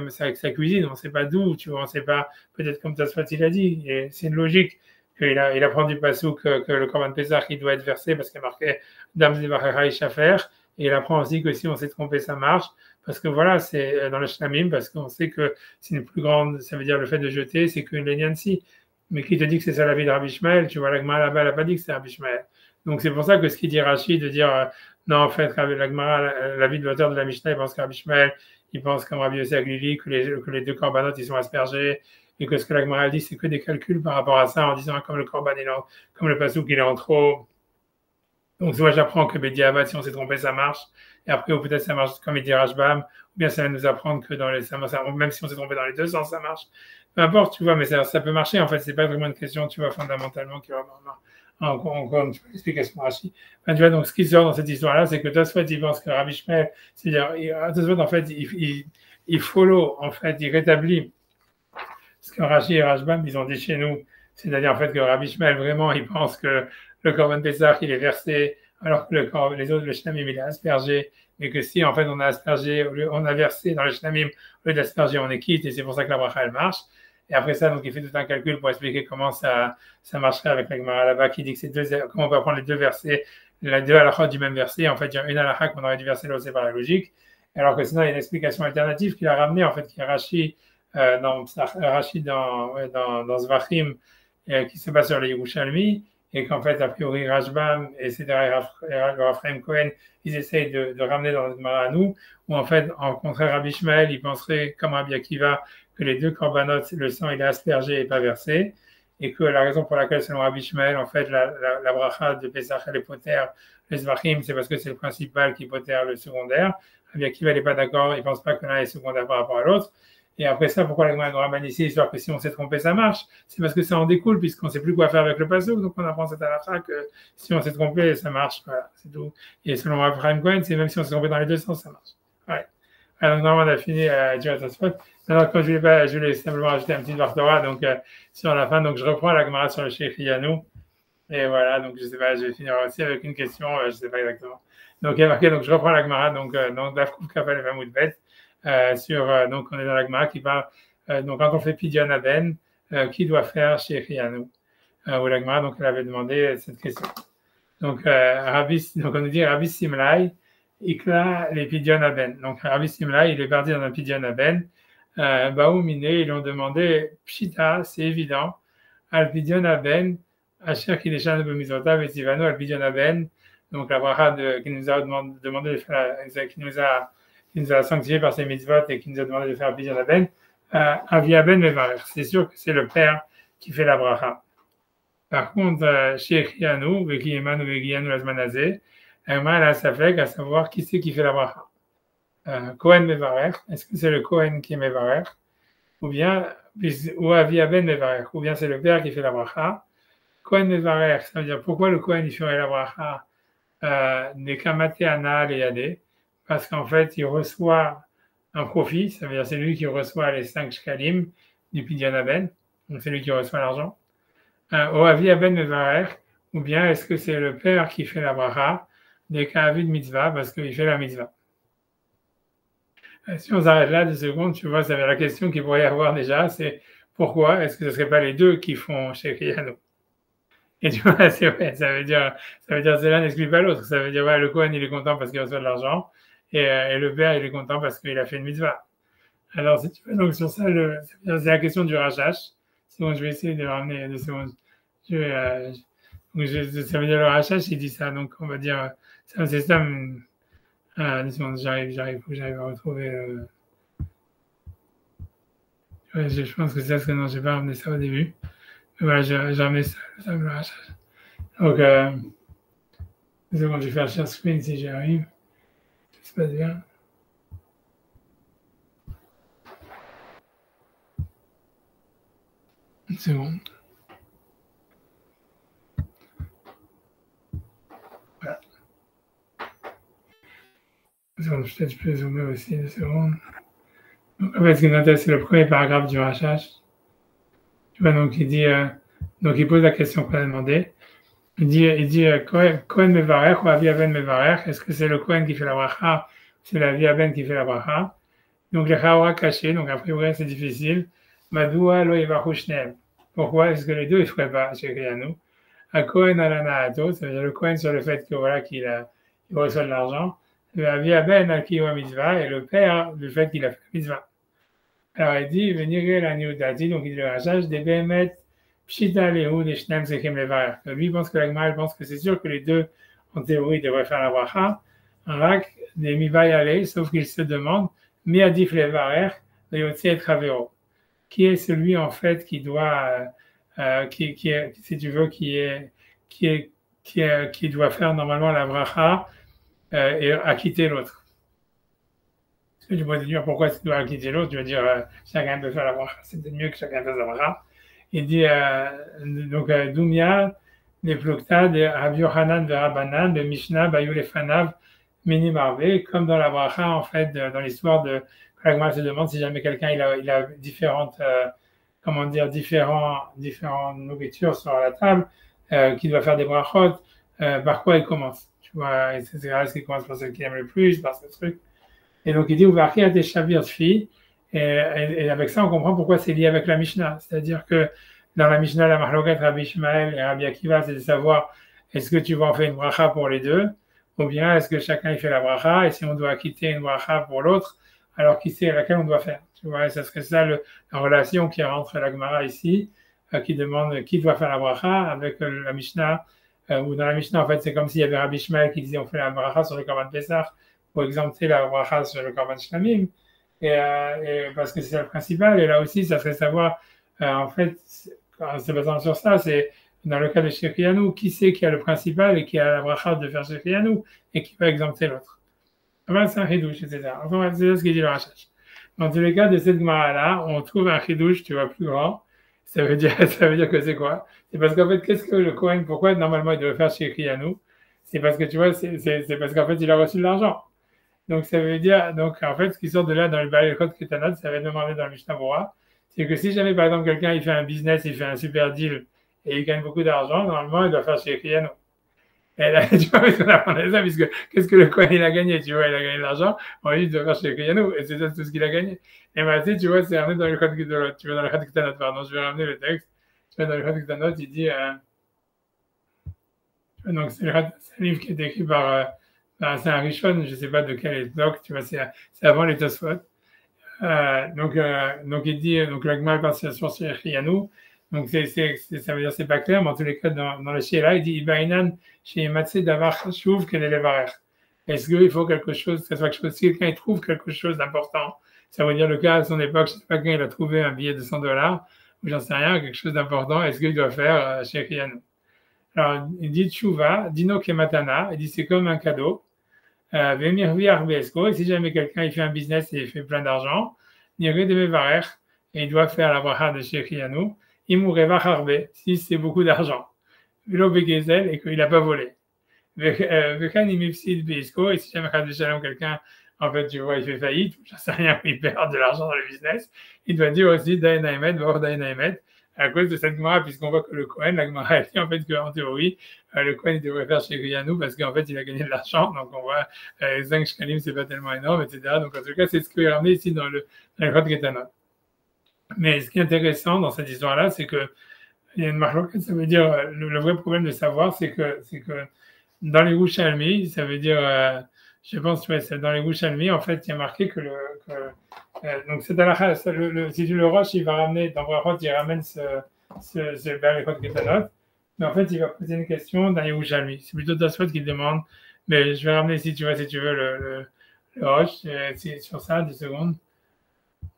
cuisine, on ne sait pas d'où, tu vois, on ne sait pas, peut-être comme Tosfot, il a dit, et c'est une logique qu'il apprend du pasouk que le Korban Pessah, il doit être versé, parce qu'il y a marqué Dam Zivachera Shafer, et il apprend aussi que si on s'est trompé, ça marche. Parce que voilà, c'est dans le Shlamim, parce qu'on sait que c'est une plus grande, ça veut dire le fait de jeter, c'est qu'une Lenyansi. Mais qui te dit que c'est ça la vie de Rabbi Shmuel? Tu vois, la Gemara là-bas, elle n'a pas dit que c'est Rabbi Shmuel. Donc c'est pour ça que ce qu'il dit Rashi, de dire, non, en fait, la Gemara, la vie de l'auteur de la Mishnah, il pense que Rabbi Shmuel, il pense comme Rabbi Yossi Aglili, que les 2 korbanot, ils sont aspergés, et que ce que la Gemara dit, c'est que des calculs par rapport à ça, en disant, comme le korban, comme le pasouk, il est en trop. Donc, soit j'apprends que Bediabat, si on s'est trompé, ça marche. Et après, ou peut-être ça marche comme il dit Rashbam, ou bien ça va nous apprendre que même si on s'est trompé dans les 2 sens, ça marche. Peu importe, tu vois, mais ça peut marcher. En fait, c'est pas vraiment une question, tu vois, fondamentalement, qui va encore une explication Rashi. Enfin, tu vois, donc, ce qui sort dans cette histoire-là, c'est que Tosfot, il pense que Rabbi Shmuel, c'est-à-dire, Tosfot, en fait, il follow, en fait, il rétablit ce que Rashi et Rashbam, ils ont dit chez nous. C'est-à-dire, en fait, que Rabbi Shmuel, vraiment, il pense que le Korban Pessah, il est versé, alors que les autres, le Shlamim, il est aspergé, et que si, en fait, on a aspergé, on a versé dans le Shlamim, au lieu d'asperger, on est quitte, et c'est pour ça que la bracha, elle marche. Et après ça, donc, il fait tout un calcul pour expliquer comment ça marcherait avec la Gemara là-bas, qui dit que comment on peut prendre les 2 versets, les 2 halachot du même verset. En fait, il y a une halakha qu'on aurait dû verser l'autre, c'est par la logique. Alors que sinon, il y a une explication alternative qu'il a ramenée, en fait, qui est Rashi, dans Zvachim, qui se base sur les Yerushalmi, et qu'en fait, a priori, Rashbam et Raphaël Cohen, ils essayent de ramener dans notre Gemara à nous, où en fait, en contraire, Rabbi Shmuel, il penserait, comme Rabbi Akiva, que les 2 korbanot, le sang, il est aspergé et pas versé, et que la raison pour laquelle, selon Rabbi Shmuel, en fait, la bracha de Pesach, elle est poter, les Zvachim, c'est parce que c'est le principal qui poter le secondaire. Rabbi Akiva n'est pas d'accord, il ne pense pas que l'un est secondaire par rapport à l'autre. Et après ça, pourquoi la Gemara nous ramène ici, histoire que si on s'est trompé, ça marche? C'est parce que ça en découle, puisqu'on ne sait plus quoi faire avec le pasouk, donc on apprend cette halakha que si on s'est trompé, ça marche. Voilà, c'est tout. Et selon Abraham Cohen, c'est même si on s'est trompé dans les 2 sens, ça marche. Ouais. Alors, normalement, on a fini du Tosfot. Alors, quand je voulais simplement ajouter un petit Vartora, donc sur la fin, donc je reprends la Gemara sur le Sheikh Yanou. Et voilà, donc je ne sais pas, je vais finir aussi avec une question, je ne sais pas exactement. Donc, il y a marqué, donc je reprends la Gemara, donc Dafkouf Kafal Famoud Bet. Donc on est dans la Gemara qui parle, donc quand on fait Pidyon Aben, qui doit faire chez Rianou ou la Gemara, donc elle avait demandé cette question. Donc, donc on nous dit Rabbi Simlai, Ikla les Pidyon Aben. Donc Rabbi Simlai, il est parti dans un Pidyon Aben. Baou Miné, ils ont demandé Pshita, c'est évident, Al Pidyon Aben, Asher Kileshan Bemizota, Vesivano, Al Pidyon Aben, donc la bracha qui nous a demandé de faire, qui nous a sanctifié par ses mitzvot et qui nous a demandé de faire Pidyon Ben, Avi Aben Mevarer. C'est sûr que c'est le père qui fait la bracha. Par contre, chez Echianu, Vekiyeman ou Vekiyanu Lazmanazé, elle a sa flag à savoir qui c'est qui fait la bracha. Kohen Mevarer, est-ce que c'est le Kohen qui est Mevarer, ou bien, ou Avi Aben Mevarer, ou bien c'est le père qui fait la bracha. Kohen Mevarer, ça veut dire pourquoi le Kohen il ferait la bracha des Kamate Anal et Yadé, parce qu'en fait il reçoit un profit, ça veut dire c'est lui qui reçoit les 5 shkalim du Pidyon Ben, donc c'est lui qui reçoit l'argent. Ou Avi Aben Mevarer, ou bien est-ce que c'est le père qui fait la bracha des Ka'avid Mitzvah, parce qu'il fait la Mitzvah. Si on s'arrête là 2 secondes, tu vois, ça veut la question qu'il pourrait y avoir déjà, c'est pourquoi est-ce que ce ne serait pas les deux qui font chez Kriano? Et tu vois, c'est vrai, ça veut dire cela n'exclut pas l'autre. Ça veut dire, ouais, le Kohen, il est content parce qu'il reçoit de l'argent, et le père, il est content parce qu'il a fait une mitzvah. Alors, si tu veux, donc sur ça, c'est la question du rachach. Sinon, je vais essayer de ramener 2 secondes. Ça veut dire le rachach, il dit ça. Donc, on va dire, c'est ça. 2 secondes, j'arrive à retrouver. Ouais, je pense que c'est ça, parce que non, j'ai pas ramené ça au début. Voilà, j'ai ramené ça le rachach. Donc, 2 secondes, je vais faire share screen si j'y arrive. Ça se passe bien. Une seconde. Voilà. Peut-être je peux zoomer aussi 2 secondes. Donc, en fait, ce qui m'intéresse, c'est le premier paragraphe du rachach. Tu vois, donc il dit, donc il pose la question qu'on a demandé. Il dit Kohen Mevarer ou Avi Aben Mevarer. Est-ce que c'est le Kohen qui fait la bracha, c'est l'Avi Aben qui fait la bracha? Donc les Chaora cachés, donc a priori c'est difficile. Madoua lo yevachu shneim. Pourquoi est-ce que les deux ne feraient pas chez Kriyanou? A Kohen alanaato, ça veut dire le Kohen sur le fait que voilà qu'il reçoit de l'argent. Le Avi Aben al kiwa mitzvah et le père du fait qu'il a fait la mitzvah. Alors il dit venir la niudati, donc il dit le rachage des behemet pshita lehu des shneim zekim levarer. Lui pense que l'agma pense que c'est sûr que les deux en théorie devraient faire la bracha. Rak des mivayale, sauf qu'il se demande mi adif levarer le yotzi et chavero. Qui est celui en fait qui doit qui est, si tu veux, qui doit faire normalement la bracha et acquitter l'autre. Tu pourrais te dire pourquoi tu dois acquitter l'autre, tu vas dire chacun peut faire la bracha, c'est peut-être mieux que chacun fasse la bracha. Il dit donc Doumia, les plukta de Rabbi Yochanan de Rabbanan, de Mishnah, Bayou Lefanav, Mini Marvé, comme dans la bracha en fait, dans l'histoire de Pragma se demande si jamais quelqu'un il a différentes différentes nourritures sur la table, qui doit faire des brachot, par quoi il commence, tu vois, etc. Est-ce qu'il commence par ce qu'il aime le plus, par ce truc. Et donc il dit Ouvarki a des chavir fi, et avec ça on comprend pourquoi c'est lié avec la Mishnah. C'est-à-dire que dans la Mishnah, la Mahloket Rabbi Ishmael et Rabbi Akiva, c'est de savoir est-ce que tu vas en faire une bracha pour les deux, ou bien est-ce que chacun il fait la bracha, et si on doit quitter une bracha pour l'autre, alors qui c'est laquelle on doit faire. Tu vois, et ça serait ça la relation qui est entre la Gemara ici, qui demande qui doit faire la bracha avec la Mishnah, ou dans la Mishnah en fait c'est comme s'il y avait Rabbi Ishmael qui disait on fait la bracha sur le Korban Pessah, pour exempter la bracha sur le Korban Shlamim, et parce que c'est le principal, et là aussi, ça serait savoir, en fait, en se basant sur ça, c'est dans le cas de Shekriyanou, qui c'est qui a le principal et qui a la bracha de faire Shekriyanou et qui va exempter l'autre. Enfin, c'est un chidouche, etc. Enfin, c'est ce qu'il dit le rachach. Dans tous les cas de cette Gemara-là, on trouve un chidouche, tu vois, plus grand. Ça veut dire que c'est quoi? C'est parce qu'en fait, qu'est-ce que le Kohen, pourquoi normalement il devait faire Shekriyanou? C'est parce que tu vois, c'est parce qu'en fait, il a reçu de l'argent. Donc, ça veut dire, donc, en fait, ce qui sort de là dans le Baïkot Ketanot, ça va demander dans le Mishnah Bora, c'est que si jamais, par exemple, quelqu'un, il fait un business, il fait un super deal, et il gagne beaucoup d'argent, normalement, il doit faire chez Kriano. Et là, tu vois, on apprend ça, puisque qu'est-ce que le coin, il a gagné? Tu vois, il a gagné de l'argent, on lui dit de faire chez Kriano, et c'est ça tout ce qu'il a gagné. Et maintenant, tu vois, c'est ramené dans le Code Ketanot. Tu vois, dans le Code Ketanot, pardon, je vais ramener le texte. Tu vois, dans le Code Ketanot, il dit, donc, c'est un livre qui est écrit par, c'est un Rishon, je ne sais pas de quelle époque, tu vois, c'est avant les Tosfot. Donc il dit, donc l'Agma est parti sur Yanou, Donc, ça veut dire c'est pas clair, mais en tous les cas, dans le Sheila, il dit Ibainan chez Matsé Davar Chashuv Kenelevarer. Est-ce qu'il faut quelque chose, que ce soit quelque chose, si quelqu'un trouve quelque chose d'important, ça veut dire le cas à son époque, je sais pas, quand il a trouvé un billet de $100, ou j'en sais rien, quelque chose d'important, est-ce qu'il doit faire chez Rianou? Alors, il dit Tchouva, Dino Kematana, il dit c'est comme un cadeau. Vemirvi Arbesko, et si jamais quelqu'un il fait un business et il fait plein d'argent, Nire de Mevarer, et il doit faire la bracha de chez Rianou, Imureva Harbe, si c'est beaucoup d'argent. Velo Begezel, et qu'il n'a pas volé. Vekan Imipsid Beisko, et si jamais quelqu'un, en fait, tu vois, il fait faillite, j'en sais rien, il perd de l'argent dans le business, il doit dire aussi Dainaïmet, Vor Dainaïmet, à cause de cette Gemara, puisqu'on voit que le Cohen, la Gemara a dit en fait qu'en théorie, le Cohen il devrait faire chez Rianou parce qu'en fait il a gagné de l'argent, donc on voit 5 shkalim, c'est pas tellement énorme, etc. Donc en tout cas, c'est ce qu'il est ramené ici dans le Code Ketanot. Mais ce qui est intéressant dans cette histoire-là, c'est que il y a une marque, ça veut dire, le vrai problème de savoir, c'est que dans les Yerushalmi, ça veut dire, je pense, ouais, dans les Yerushalmi, en fait, il y a marqué que donc c'est si le Roche, il va ramener, dans Brachot, il ramène vers les Code Ketanot, mais en fait, il va poser une question dans les Yerushalmi. C'est plutôt Tosfot qui demande, mais je vais ramener, si tu veux, le Roche, sur ça, 2 secondes.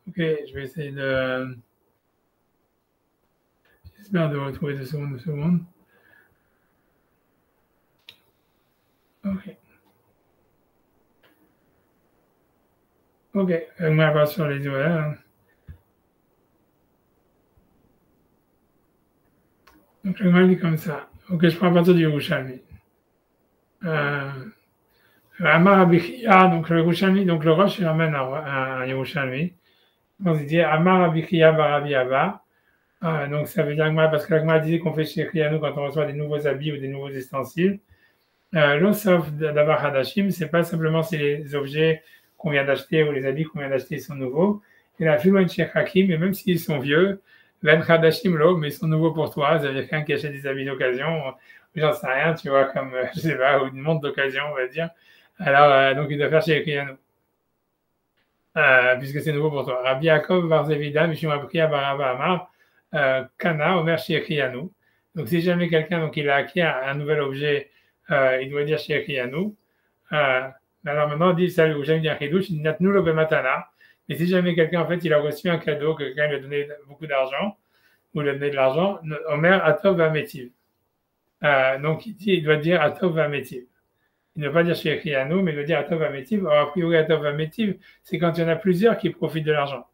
Ok, je vais essayer j'espère de retrouver 2 secondes. Ok. Ok, on va voir sur les horaires. Donc le mal dit comme ça. Ok, je prends à partir du Yerushalmi. Amar Abichia, donc le Yerushalmi, donc le Roche il ramène un Yerushalmi. Donc il dit Amar Abichia Barabi Abba. Donc ça veut dire parce que l'Agma disait qu'on fait chez Kriyanou quand on reçoit des nouveaux habits ou des nouveaux ustensiles. L'Osaf d'Avar Hadashim, c'est pas simplement si les objets qu'on vient d'acheter ou les habits qu'on vient d'acheter sont nouveaux. Et la Filon Sheikh Hakim, et même s'ils sont vieux, Ven Hadashim Lo, mais ils sont nouveaux pour toi. Ça veut dire quelqu'un qui achète des habits d'occasion, j'en sais rien, tu vois, comme, je sais pas, ou une montre d'occasion, on va dire. Alors, donc il doit faire chez Kriyanou. Puisque c'est nouveau pour toi. Rabbi Yaakov Barzevida, Mishum Abriya Baraba Amar, Kana, Omer Sheikhiyanou. Donc, si jamais quelqu'un donc, il a acquis un nouvel objet, il doit dire Sheikhiyanou. Alors maintenant, on dit salut, ou jamais dire Chidouche, il dit Natnu lo bematana. Mais si jamais quelqu'un, en fait, il a reçu un cadeau, que quelqu'un lui a donné beaucoup d'argent, ou lui a donné de l'argent, Omer Atov Vametiv. Donc, il doit dire Atov Vametiv. Il ne veut pas dire chez Kriyanou, mais il veut dire Atov Ametiv. Alors, a priori, Atov Ametiv, c'est quand il y en a plusieurs qui profitent de l'argent.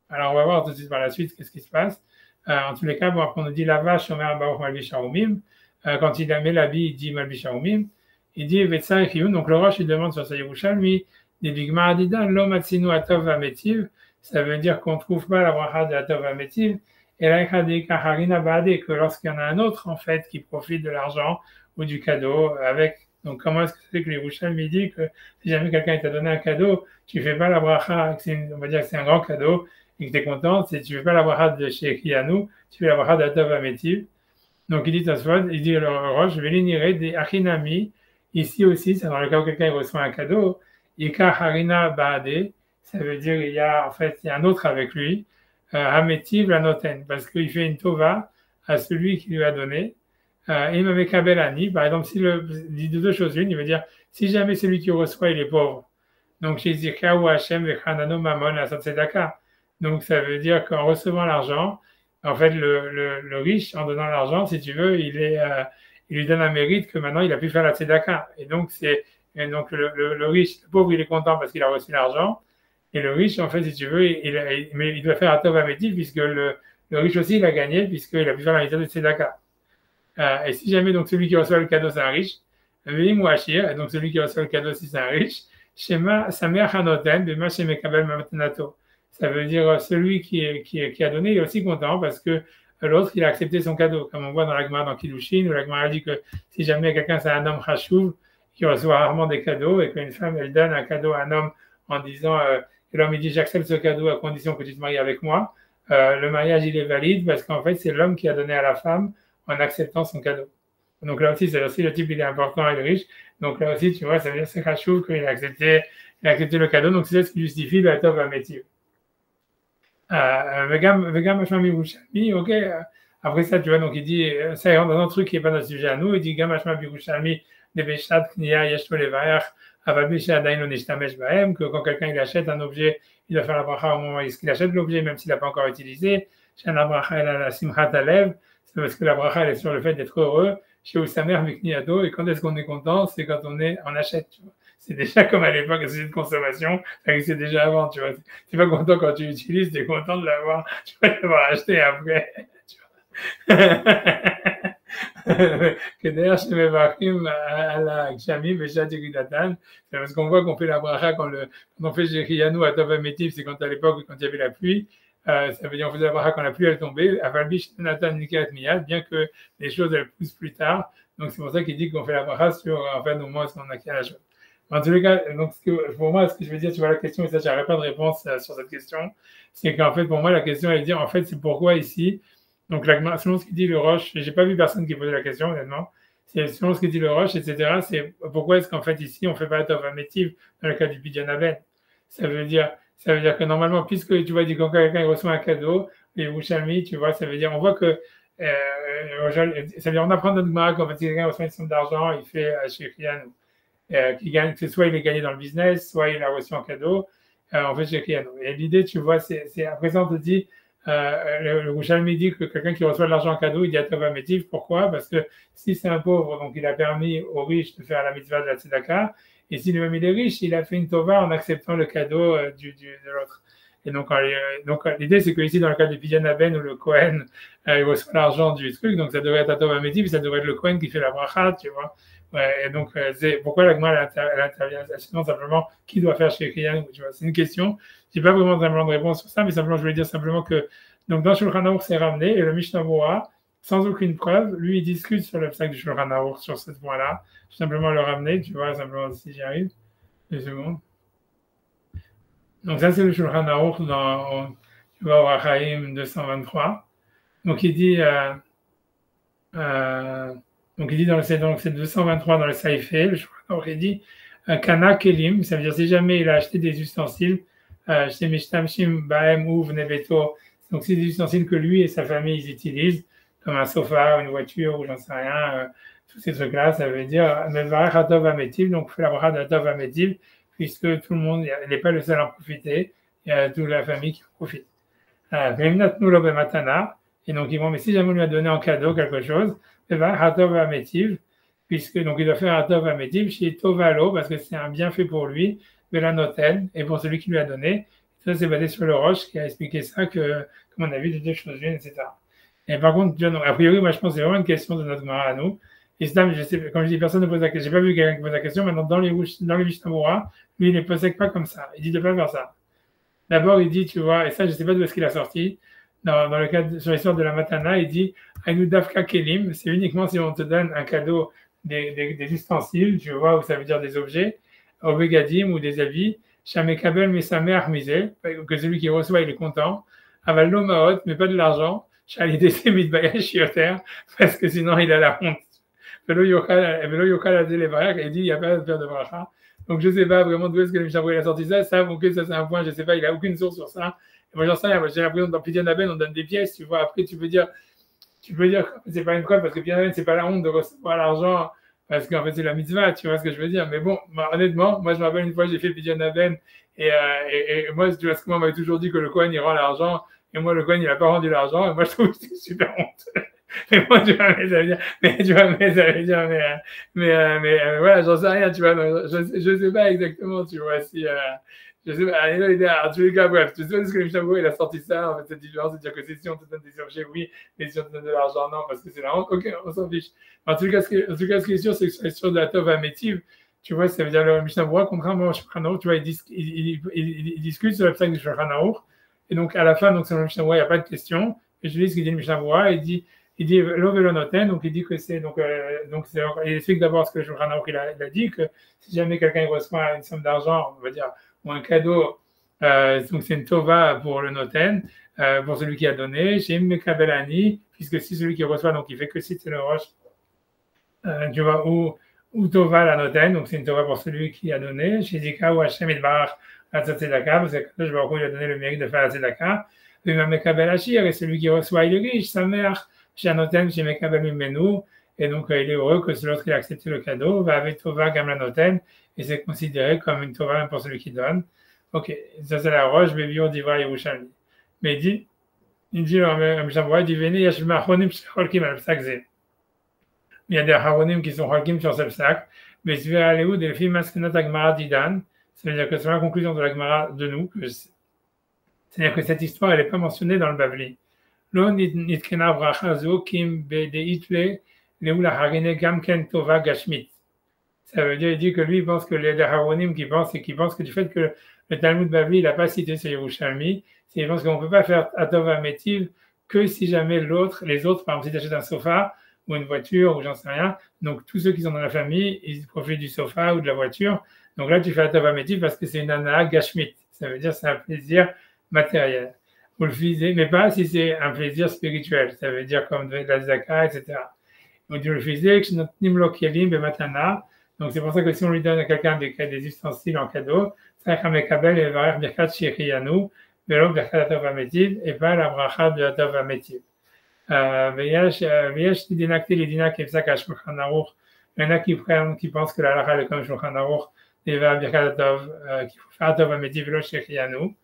Alors, on va voir tout de suite par la suite qu'est-ce qui se passe. En tous les cas, bon, après, on nous dit la vache, Omer Baruch Malbishaoumim. Quand il met l'habit, il dit Malbishaoumim. Il dit Vetsa Echiyun. Donc, le Roche, il demande sur sa Yerushalmi, des Bigma Adidan, Lomatsinu Atov Ametiv. Ça veut dire qu'on ne trouve pas la bracha de Atov Ametiv. Et là, Harina Bade, que lorsqu'il y en a un autre, en fait, qui profite de l'argent ou du cadeau avec. Donc, comment est-ce que c'est que les Yerushalmi dit que si jamais quelqu'un t'a donné un cadeau, tu ne fais pas la bracha, on va dire que c'est un grand cadeau et que tu es content, tu ne fais pas la bracha de chez Kriyanou, tu fais la bracha d'Atov Ametiv. Donc, il dit Tosfot, il dit le Roche, je vais l'énumérer des Achinami. Ici aussi, c'est dans le cas où quelqu'un reçoit un cadeau, Ika Harina Baade, ça veut dire il y a un autre avec lui, Hametiv la noten, parce qu'il fait une tova à celui qui lui a donné. Et avec Abelani, par exemple, il dit deux choses l'une, il veut dire si jamais celui qui reçoit il est pauvre, donc chez Zirka ou Hachem Vechanano Mamon la Tzedaka. Donc ça veut dire qu'en recevant l'argent, en fait le riche en donnant l'argent, si tu veux, il lui donne un mérite que maintenant il a pu faire la Tzedaka. Et donc le riche, le pauvre il est content parce qu'il a reçu l'argent, et le riche en fait si tu veux, mais il doit faire Atov Ametiv puisque le riche aussi il a gagné puisqu'il a pu faire la mitzvah de Tzedaka. Et si jamais donc celui qui reçoit le cadeau c'est un riche, et donc celui qui reçoit le cadeau si c'est un riche, Shema Samer Hanoten, Bema Shemekabel Matanato. Ça veut dire celui qui a donné il est aussi content parce que l'autre il a accepté son cadeau, comme on voit dans la Gemara dans Kiddushin, où la Gemara dit que si jamais quelqu'un c'est un homme chashuv qui reçoit rarement des cadeaux et qu'une femme elle donne un cadeau à un homme en disant que l'homme il dit j'accepte ce cadeau à condition que tu te maries avec moi, le mariage il est valide parce qu'en fait c'est l'homme qui a donné à la femme en acceptant son cadeau. Donc là aussi, c'est aussi le type, il est important, il est riche. Donc là aussi, tu vois, ça veut dire c'est Khashouv qu'il a accepté le cadeau. Donc c'est ce qui justifie le Atov Ametiv. Vegam Hashmam Yerushalmi, ok. Après ça, tu vois, donc il dit, ça rentre dans un truc qui n'est pas notre sujet à nous, il dit Gam Hashmam Yerushalmi, Nebeshat Kniya Yesh Lo Levarer, Avabi She'adayin Lo Nishtamesh Bahem, que quand quelqu'un il achète un objet, il doit faire la bracha au moment où il achète l'objet, même s'il n'a pas encore utilisé. Shen la bracha elle a la Simchat Alev, c'est parce que la bracha elle est sur le fait d'être heureux. Chez Usamer Mikniado, et quand est-ce qu'on est content? C'est quand on achète, tu vois. C'est déjà comme à l'époque, c'est une consommation, c'est déjà avant, tu vois. Tu n'es pas content quand tu l'utilises, tu es content de l'avoir, tu vas l'avoir acheté après. Que d'ailleurs, chez Mevarim, à la Kshami, Beshat Yegidatan, c'est parce qu'on voit qu'on fait la bracha quand on fait Jeriyanou à Tov Ametiv, c'est quand à l'époque, quand il y avait la pluie, ça veut dire qu'on faisait la bracha quand la pluie elle tombait, Avalbish Nathan Nikat Miyad, bien que les choses elles poussent plus tard. Donc c'est pour ça qu'il dit qu'on fait la bracha sur, en fait, au moment où on a acquis la chose. En tous les cas, donc, pour moi, ce que je veux dire, tu vois la question, et ça, j'aurais pas de réponse sur cette question, c'est qu'en fait, pour moi, la question, elle est de dire, en fait, c'est pourquoi ici, donc, selon ce qu'il dit le Roche, j'ai pas vu personne qui posait la question, honnêtement, c'est selon ce qu'il dit le Roche, etc., c'est pourquoi est-ce qu'en fait, ici, on fait pas Tov Ametiv dans le cas du Pidyon Aben. Ça veut dire que normalement, puisque tu vois, quand quelqu'un reçoit un cadeau, les Yerushalmi, tu vois, ça veut dire, on voit que, ça veut dire, on apprend notre Gemara qu'en fait, si quelqu'un reçoit une somme d'argent, il fait chez Rian, qui gagne, que soit il est gagné dans le business, soit il a reçu en cadeau, en fait, chez Rian. Et l'idée, tu vois, c'est après ça, on te dit, le Yerushalmi dit que quelqu'un qui reçoit de l'argent en cadeau, il dit à Tov Ametiv. Pourquoi? Parce que si c'est un pauvre, donc il a permis aux riches de faire la mitzvah de la tzedaka, et si lui-même il est riche, il a fait une tova en acceptant le cadeau de l'autre. Et donc, l'idée, c'est que ici, dans le cas du Pidyon Aben où le Kohen il reçoit l'argent du truc, donc ça devrait être à Tov Ametiv, ça devrait être le Kohen qui fait la bracha, tu vois. Ouais, et donc, c'est pourquoi la Gemara elle intervient, sinon simplement qui doit faire chez Kriyan, tu vois. C'est une question. J'ai pas vraiment de réponse sur ça, mais simplement, je voulais dire simplement que donc dans Shulchan Aruch c'est ramené et le Mishnah Berurah, sans aucune preuve, lui il discute sur le psaque du Shulchan Aruch sur ce point-là. Je vais simplement le ramener, tu vois, simplement si j'y arrive. 2 secondes. Donc ça c'est le Shulchan Aruch tu vois, au Rachaim 223. Donc il dit donc il dit donc c'est 223 dans le Saïfé, le Shulchan Aruch il dit Kana Kelim, ça veut dire si jamais il a acheté des ustensiles chez Mishtamshim Baem ou Vneveto, donc c'est des ustensiles que lui et sa famille ils utilisent, comme un sofa, une voiture ou j'en sais rien, tous ces trucs-là, ça veut dire Mevarech Atov Ametiv, donc fait la bracha d'Atov Ametiv, puisque tout le monde, il n'est pas le seul à en profiter, il y a toute la famille qui en profite. Et donc ils vont, mais si jamais on lui a donné en cadeau quelque chose, Mevarech Atov Ametiv, puisque donc il doit faire Atov Ametiv chez Tovalo, parce que c'est un bienfait pour lui, Velanoten, et pour celui qui lui a donné. Ça, c'est basé sur le Roche qui a expliqué ça, que, comme on a vu, des deux choses l'une, etc. Et par contre, donc, a priori, moi, je pense que c'est vraiment une question de notre Gemara à nous. Islam, je sais, comme je dis, personne ne pose la question. J'ai pas vu quelqu'un qui pose la question. Maintenant, dans les Mishnah Berurah, lui, il ne possède pas comme ça. Il dit de pas faire ça. D'abord, il dit, tu vois, et ça, je sais pas d'où est-ce qu'il a sorti. Dans le cadre, sur l'histoire de la Matana, il dit, Ainu Dafka Kelim, c'est uniquement si on te donne un cadeau des ustensiles, tu vois, ou ça veut dire des objets, au Begadim ou des habits, Shamekabel Mesamer Armisé, que celui qui reçoit, il est content, Avallo Maot, mais pas de l'argent, Shalidé Mitbayash Yoter, parce que sinon il a la honte. Velo Yokal Adelevarak, il dit, il n'y a pas de faire de bracha. Donc je ne sais pas vraiment d'où est-ce que le Mishnah Berurah a sorti ça, ok, ça c'est un point, je ne sais pas, il n'a aucune source sur ça. Et moi j'en sais rien, j'ai l'impression que dans Pidyon Aben, on donne des pièces, tu vois, après tu peux dire que c'est pas une preuve parce que Pidyon Aben, c'est pas la honte de recevoir l'argent parce qu'en fait c'est la mitzvah, tu vois ce que je veux dire. Mais bon, honnêtement, moi je me rappelle une fois j'ai fait Pidyon Aben et moi, tu vois, ce que moi on m'avait toujours dit que le Kohen il rend l'argent et moi le Kohen il n'a pas rendu l'argent et moi je trouve que c'est super honte. Mais moi tu vois, mais ça veut dire, voilà, j'en sais rien, tu vois, je sais pas exactement, tu vois, si je sais pas, en tous les cas, bref, je sais pas ce que le Mishnah Berurah il a sorti ça, en fait, cette différence, c'est-à-dire que si on te donne des objets, oui, mais si on te donne de l'argent, non, parce que c'est la honte, ok, on s'en fiche. En tout cas, ce qui est sûr, c'est que sur l'histoire de la Tov Ametiv, tu vois, ça veut dire le Mishnah Berurah, contrairement au Shulchan Aruch, tu vois, il discute sur la psaque du Shulchan Aruch, et donc à la fin, donc selon le Mishnah Berurah, il n'y a pas de question, et je lis ce qu'il dit le Mishnah Berurah, il dit lo velonoten, donc il dit que c'est il explique d'abord ce que le Shulchan Aruch il a dit, que si jamais quelqu'un reçoit une somme d'argent, on va dire, ou un cadeau, donc c'est une tova pour le noten, pour celui qui a donné, chez Mekabelani, puisque si celui qui reçoit, donc il fait que citer le roche, tu vois, ou tova la noten, donc c'est une tova pour celui qui a donné, chez Zika ou Hashem Idbarach la tzedaka, parce que je vois où il a donné le mérite de faire la tzedaka, et Mekabel Achir, et celui qui reçoit, il est riche, sa mère, chez Anoten, chez Mekabel Mimenu, et donc il est heureux que l'autre il a accepté le cadeau, va avec Tova Gamlanoten, et c'est considéré comme une Tova même pour celui qui donne. Ok, ça c'est la roche, Bébiur d'Ivra Yerushalmi. Mais il dit, il dit, venez, Yashim Machonim, Cholkim al-Psakze. Il y a des Haronim qui sont Cholkim sur ce psak, mais je vais aller où des films Maskenat Agmara d'Idan, ça veut dire que c'est la conclusion de l'Agmara de nous, c'est-à-dire que cette histoire, elle n'est pas mentionnée dans le Bavli. Lo nitkena bracha zo kim bedeitle leula harine gamken tova gashmit. Ça veut dire, il dit que lui, il pense que les Haronim qui pensent que du fait que le Talmud Bavli, il n'a pas cité ce Yerushalmi, c'est qu'il pense qu'on ne peut pas faire Atova Metiv que si jamais les autres, par exemple, si tu achètes un sofa ou une voiture ou j'en sais rien, donc tous ceux qui sont dans la famille, ils profitent du sofa ou de la voiture. Donc là, tu fais Atova Metiv parce que c'est une anaa gashmit. Ça veut dire c'est un plaisir matériel. Vous le faisiez, mais pas si c'est un plaisir spirituel. Ça veut dire comme de la zaka, etc. Donc, vous le faisiez, donc c'est pour ça que si on lui donne à quelqu'un des ustensiles en cadeau, et pas la bracha de Atov Ametiv. Il y en a qui pensent que la halakha est comme Shulchan Aruch, qu'il faut faire Atov Ametiv velo shechianu.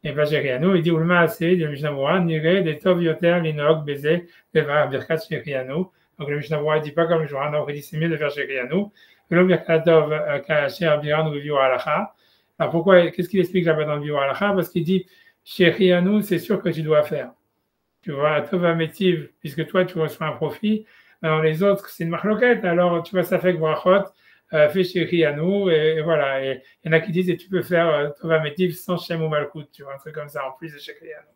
Et pas shechianu, il dit Ulma assez, le Mishnah Berurah, nire de tov yoter linog beze levar birkat shechianu. Donc le Mishnah Berurah ne dit pas comme le Shulchan Aruch, il dit c'est mieux de faire shechianu. Velo birkat tov kasher abiran ou vivre halakha. Alors pourquoi, qu'est-ce qu'il explique là-bas dans le vivre halakha? Parce qu'il dit shechianu, c'est sûr que tu dois faire. Tu vois, Tova Metiv, puisque toi tu reçois un profit, alors les autres c'est une marloquette, alors tu vois ça fait que brachot, fais Shechianu, et voilà, et il y en a qui disent et tu peux faire Tova Metiv sans Shem ou Malkout, tu vois, un truc comme ça en plus de Shechianu.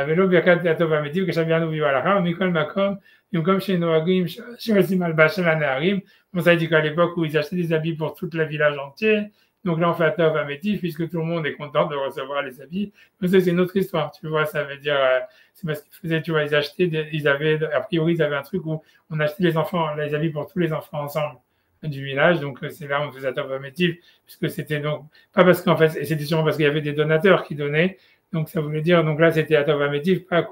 Velo Birkat Tova Metiv, que Shabianu Viva Lacha, Mikol Makom, comme chez Noagim, chez Malbachel Anaharim, on s'est dit qu'à l'époque où ils achetaient des habits pour toute la village entier, donc là on fait Tova Metiv, puisque tout le monde est content de recevoir les habits, mais ça c'est une autre histoire, tu vois, ça veut dire. C'est parce qu'ils faisaient, tu vois, a priori, ils avaient un truc où on achetait les habits pour tous les enfants ensemble du village, donc c'est là où on faisait Tova Metiv, puisque c'était donc, pas parce qu'en fait, et c'était sûrement parce qu'il y avait des donateurs qui donnaient, donc ça voulait dire, donc là c'était Tova Metiv, pas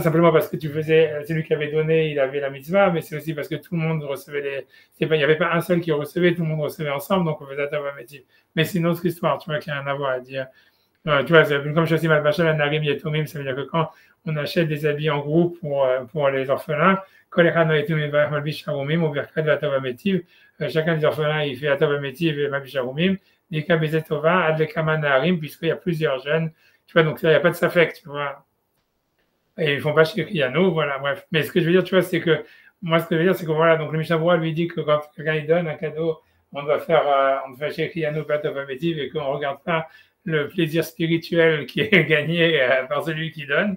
simplement parce que celui qui avait donné, il avait la mitzvah, mais c'est aussi parce que tout le monde recevait il n'y avait pas un seul qui recevait, tout le monde recevait ensemble, donc on faisait Tova Metiv. Mais c'est une autre histoire, tu vois, qui a rien à voir à dire. Tu vois, comme Shossim al-Bachel, Narim Yetomim, ça veut dire que quand on achète des habits en groupe pour les orphelins, chacun des orphelins, il fait Atov Metiv et Malbish Harumim, Nika Bezetova, Adlekama Narim, puisqu'il y a plusieurs jeunes, tu vois, donc là, il n'y a pas de safek, tu vois. Et ils ne font pas chez Kriano, voilà, bref. Mais ce que je veux dire, tu vois, c'est que, moi, ce que je veux dire, c'est que voilà, donc le Mishnah Berurah lui dit que quand quelqu'un il donne un cadeau, on doit chez Kriano, pas Atov Metiv, et qu'on ne regarde pas le plaisir spirituel qui est gagné par celui qui donne.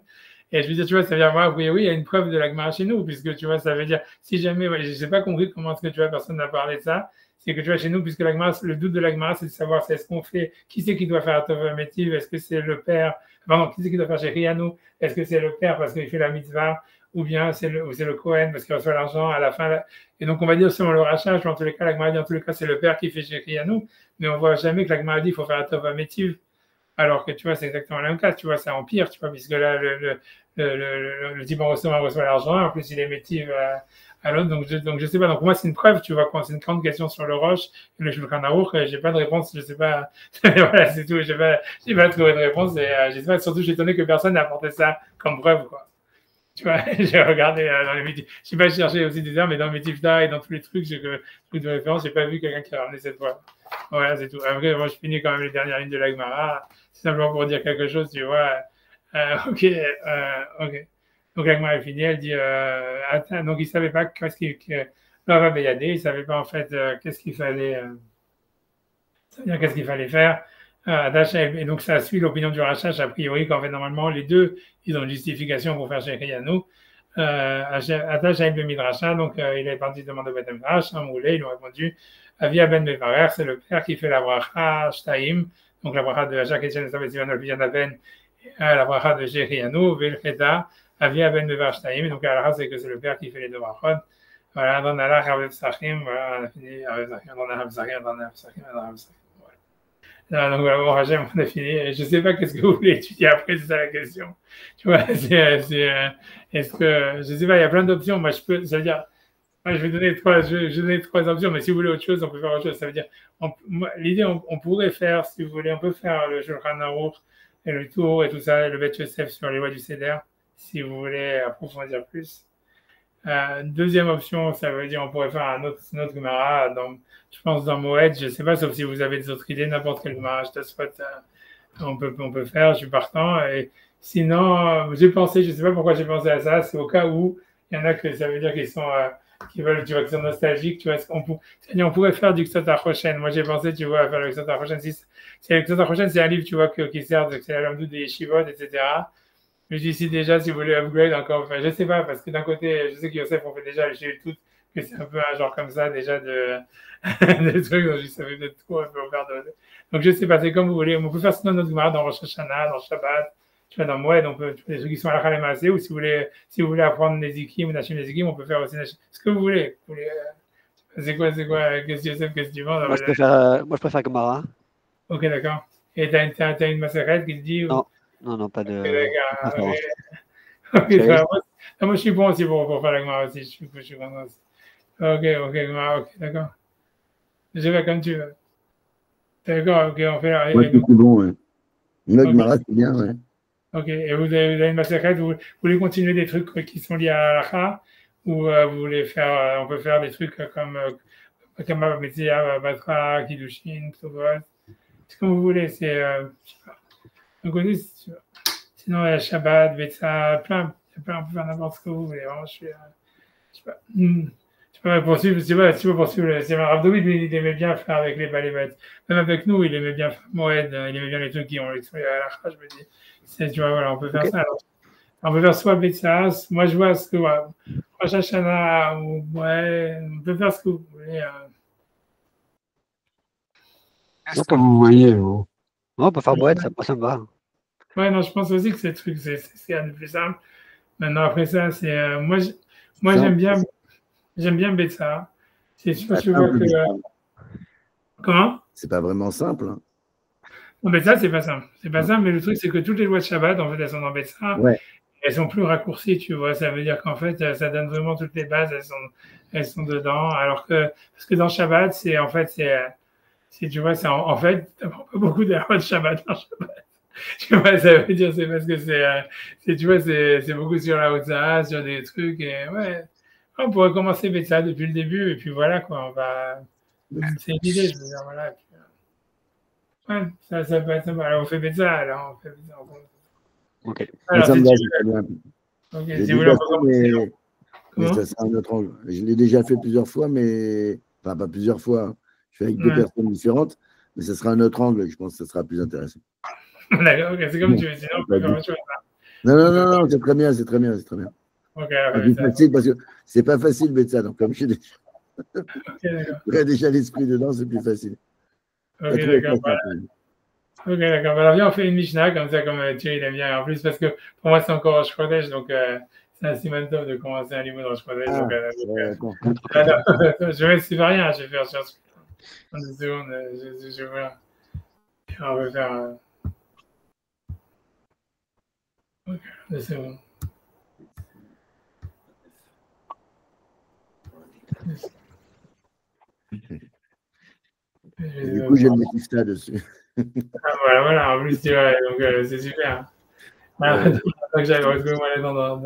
Et je veux dire, tu vois, ça veut dire, moi, oui, il y a une preuve de la Gemara chez nous, puisque tu vois, ça veut dire, si jamais, je n'ai pas compris comment est-ce que tu vois, personne n'a parlé de ça, c'est que tu vois, chez nous, puisque le doute de la Gemara, c'est de savoir est-ce qu'on fait, qui c'est qui doit faire Tova Metiv, est-ce que c'est le père, pardon, qui c'est qui doit faire chez Rianou, est-ce que c'est le père parce qu'il fait la mitzvah, ou bien c'est le Kohen parce qu'il reçoit l'argent à la fin. Et donc, on va dire selon le rachat, en tous les cas, la Gemara dit, en tous les cas, c'est le père qui fait chez Rianou, mais on voit jamais que la Gemara dit, il faut faire Tova Metiv. Alors que tu vois, c'est exactement le même cas, tu vois, ça empire, tu vois, puisque là, le type reçoit l'argent, en plus il est métier à l'autre, donc je sais pas, donc pour moi c'est une preuve, tu vois, quand c'est une grande question sur le roche et le Shulchan Aruch, j'ai pas de réponse, je sais pas, voilà, c'est tout, j'ai pas trouvé de réponse, et je sais pas, surtout j'ai étonné que personne n'a apporté ça comme preuve, quoi. Tu vois, j'ai regardé dans les métiers, j'ai pas cherché aussi des heures, mais dans mes tifta et dans tous les trucs, j'ai trucs de référence, j'ai pas vu quelqu'un qui a ramené cette preuve. Voilà, c'est tout. Après, moi, je finis quand même les dernières lignes de la Gemara. C'est simplement pour dire quelque chose, tu vois. Ok. Donc la Gemara est finie. Elle dit, donc il savait pas qu'est-ce qu'il il savait pas en fait qu'est-ce qu'il fallait, c'est-à-dire qu'est-ce qu'il fallait faire. Et donc ça suit l'opinion du Rachach, a priori, qu'en fait normalement les deux, ils ont une justification pour faire chez Yanou. Attache à Ibn Midrasha, donc il est parti demander au Beth Midrash, un moulé, ils lui ont répondu Avia Ben Mevarer, c'est le père qui fait la bracha Shtaim, donc la bracha de Jacques Etienne Sabet Sivan Olpiana Ben, la bracha de Jerianou, Velcheta, Avia Ben Mevarer Shtaim, donc la bracha c'est que c'est le père qui fait les deux brachot. Voilà, dans la Rav Psachim, voilà, on a fini Rav Psachim, dans la Rav Psachim, dans la Rav Psachim, voilà. Donc voilà, bon, Hachem, on a fini. Et je ne sais pas qu'est-ce que vous voulez étudier après, c'est ça la question. Tu vois, est-ce que, je ne sais pas, il y a plein d'options. Moi, je peux, ça veut dire, moi, je vais donner trois options, mais si vous voulez autre chose, on peut faire autre chose. Ça veut dire, l'idée, on pourrait faire, si vous voulez, on peut faire le Shulchan Aruch et le tour et tout ça, le Bet Yosef sur les lois du Seder, si vous voulez approfondir plus. Deuxième option, ça veut dire on pourrait faire une autre Gemara, je pense dans Moed, je ne sais pas, sauf si vous avez des autres idées, n'importe quelle Gemara, on peut faire, je suis partant. Et sinon, j'ai pensé, je ne sais pas pourquoi j'ai pensé à ça, c'est au cas où il y en a que ça veut dire qu'ils sont, qui veulent, tu vois, qui sont nostalgiques, tu vois, c'est-à-dire on pourrait faire du Ksot HaChoshen. Moi, j'ai pensé, tu vois, à faire le Ksot HaChoshen. Le Ksot HaChoshen, c'est un livre, tu vois, qui sert, c'est la Lamdou des Yeshivot, etc. Mais ici déjà, si vous voulez upgrade encore, enfin, je sais pas, parce que d'un côté, je sais que Yosef, on fait déjà chez le tout, que c'est un peu un genre comme ça, déjà, de trucs, donc je savais peut-être trop, un peu faire donc je sais pas, c'est comme vous voulez, on peut faire sinon notre Gemara dans Rosh Hashanah, dans Shabbat, tu vois, dans Moed, on peut, des trucs qui sont à la Khalemassé, ou si vous voulez apprendre les Zikim, Nashim les Zikim, on peut faire aussi ce que vous voulez. C'est quoi, qu'est-ce que Yosef, qu'est-ce que tu penses? Moi, je préfère Gemara. Ok, d'accord. Et t'as une Maseret qui te dit, ou? Non, pas de. Ok, d'accord. Okay. Moi, je suis bon aussi pour faire la Gemara aussi. Je suis bon aussi. Ok, Gemara, ok, d'accord. Je vais comme tu veux. D'accord, ok, on fait la. Ouais, c'est bon, ouais. Une autre Gemara, c'est bien, ouais. Ok, et vous avez une masterclass, vous voulez continuer des trucs qui sont liés à l'Alakha, ou vous voulez faire, on peut faire des trucs comme Kama Metzia, Batra, Kiddushin, Ktubot. C'est comme vous voulez, c'est. Je sais pas. Donc, sinon, il y a Shabbat, Betsa, plein, on peut faire n'importe ce que vous voulez. Vraiment, je sais pas. Je peux poursuivre, tu peux poursuivre. C'est Rav David, il aimait bien faire avec les balébettes. Même avec nous, il aimait bien faire Moed, il aimait bien les trucs qui ont l'extrait à la je me dis. Tu vois, voilà, on peut faire ça. Alors, on peut faire soit Betsas, moi je vois ce que, Rosh Hashanah, ou, ouais, on peut faire ce que vous voulez. Qu'est-ce que vous voyez, vous? On peut faire Moed, ça me va. Ouais, non, je pense aussi que ces trucs, c'est un peu plus simple. Maintenant, après ça, c'est, moi j'aime bien Betsa. C'est sûr, tu vois que, comment? C'est pas vraiment simple. Hein. Non, Betsa, c'est pas simple. C'est pas simple, mais le truc, c'est que toutes les lois de Shabbat, en fait, elles sont dans Betsa. Ouais. Elles sont plus raccourcies, tu vois. Ça veut dire qu'en fait, ça donne vraiment toutes les bases, elles sont dedans. Alors que, parce que dans Shabbat, tu vois, en fait, t'apprends pas beaucoup d'erreurs de Shabbat dans Shabbat. Tu vois, ça veut dire, c'est parce que tu vois, c'est beaucoup sur la Hotzah, sur des trucs, et ouais. On pourrait commencer Betsa depuis le début, et puis voilà, quoi. C'est une idée, je veux dire, voilà. Ouais, ça peut être sympa. Alors, on fait Betsa, alors, on fait Betsa. Ok. Alors, ça si me tu va, veux. c'est bien. Ok, si vous voulez, on peut commencer. Mais ça sera un autre angle. Je l'ai déjà fait plusieurs fois, mais. Enfin, pas plusieurs fois. Hein. Je fais avec deux personnes différentes, mais ça sera un autre angle. Je pense que ça sera plus intéressant. D'accord, ok, c'est comme tu veux. Sinon, on peut faire autre chose. Non, c'est très bien, c'est très bien, c'est très bien. Ok, c'est plus facile parce que c'est pas facile de ça. Donc, comme je dis, okay, déjà l'esprit dedans, c'est plus facile. Ok, d'accord. Ok, d'accord. Alors, viens, on fait une Mishnah, comme ça, comme tu il aime bien. En plus, parce que pour moi, c'est encore Rosh Chodesh, donc c'est un siman tov de commencer un livre de Rosh Chodesh. Je vais suivre rien, je vais faire sur en 2 secondes. Je vois. On va faire. Ok, 2 secondes. Du coup, j'ai le Métista dessus. Voilà, en plus, tu vois, donc c'est super. Voilà, donc j'allais retrouver les dans.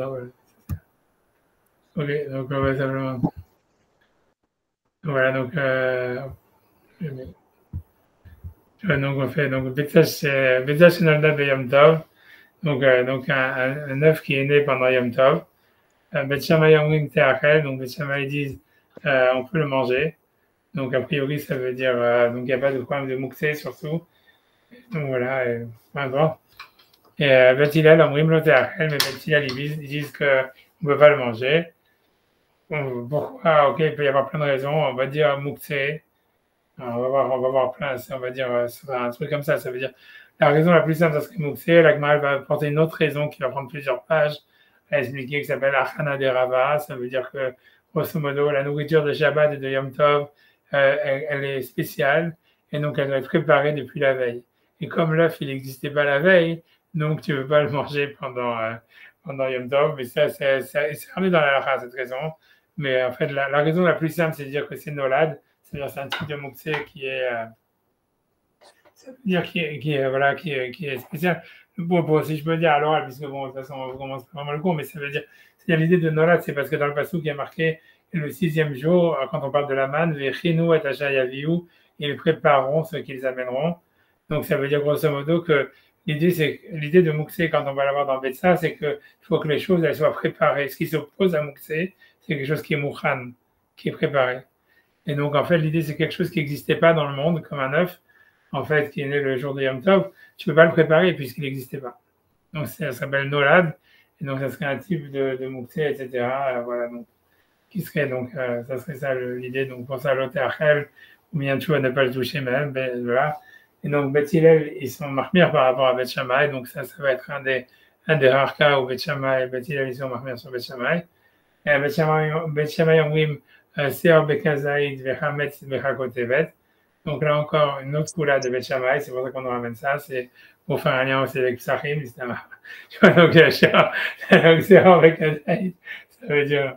Ok, donc on va simplement. Voilà, donc. Donc on fait donc Betzash Nolda Beyom Tov, donc un œuf qui est né pendant Yom Tov. Bet Shammai Omrim Teachel, donc Bet Shammai disent on peut le manger. Donc a priori ça veut dire donc il n'y a pas de problème de mouxé surtout. Donc voilà, peu importe. Et Bet Hillel Omrim Lo Teachel, mais Bet Hillel ils disent qu'on ne peut pas le manger. Bon, pourquoi? Ok, il peut y avoir plein de raisons. On va dire mouxé. On va voir plein, on va dire, un truc comme ça. Ça veut dire, la raison la plus simple, ça serait Mouxé. La Gemara va apporter une autre raison qui va prendre plusieurs pages à expliquer, qui s'appelle Achana de Rava. Ça veut dire que, grosso modo, la nourriture de Shabbat et de Yom Tov, elle est spéciale. et donc elle doit être préparée depuis la veille. Et comme l'œuf, il n'existait pas la veille, donc tu ne veux pas le manger pendant Yom Tov, mais c'est ramené dans la halakha, cette raison. Mais en fait, la raison la plus simple, c'est de dire que c'est nolad, c'est-à-dire c'est un type de mouxé qui est, ça veut dire voilà, qui est spécial. Bon, si je peux dire à l'oral, puisque bon, de toute façon, on commence vraiment le cours, mais ça veut dire, c'est-à-dire l'idée de nolad, c'est parce que dans le passage qui est marqué, le 6e jour, quand on parle de la manne, vechinu et achayaviu, ils prépareront ce qu'ils amèneront. Donc ça veut dire grosso modo que l'idée de Mouxé, quand on va l'avoir dans Betsa, c'est qu'il faut que les choses elles soient préparées. Ce qui s'oppose à Mouxé, c'est quelque chose qui est Mouchan, qui est préparé. Et donc en fait, l'idée c'est quelque chose qui n'existait pas dans le monde, comme un œuf, en fait, qui est né le jour de Yom Tov. Tu ne peux pas le préparer puisqu'il n'existait pas. Donc ça s'appelle Nolad, et donc ça serait un type de Mouxé, etc. Voilà, donc qui serait donc, ça serait ça l'idée, donc pour ça, l'Otéachel, ou bien tu vois, ne pas le toucher même, ben, voilà. Et donc, Beth Hillel, ils sont marmir par rapport à Beth Shammai, donc ça va être un des rares cas où Beth Shammai et Beth Hillel, ils sont marmir sur Beth Shammai. Et Beth Shammai, Omrim, Seor Bekazaïd, Vechametz, Vechakotevet. Donc là encore, une autre coula de Beth Shammai, c'est pour ça qu'on nous ramène ça, c'est pour faire un lien aussi avec Psachim, tu vois, donc Seor Bekazaïd, ça veut dire.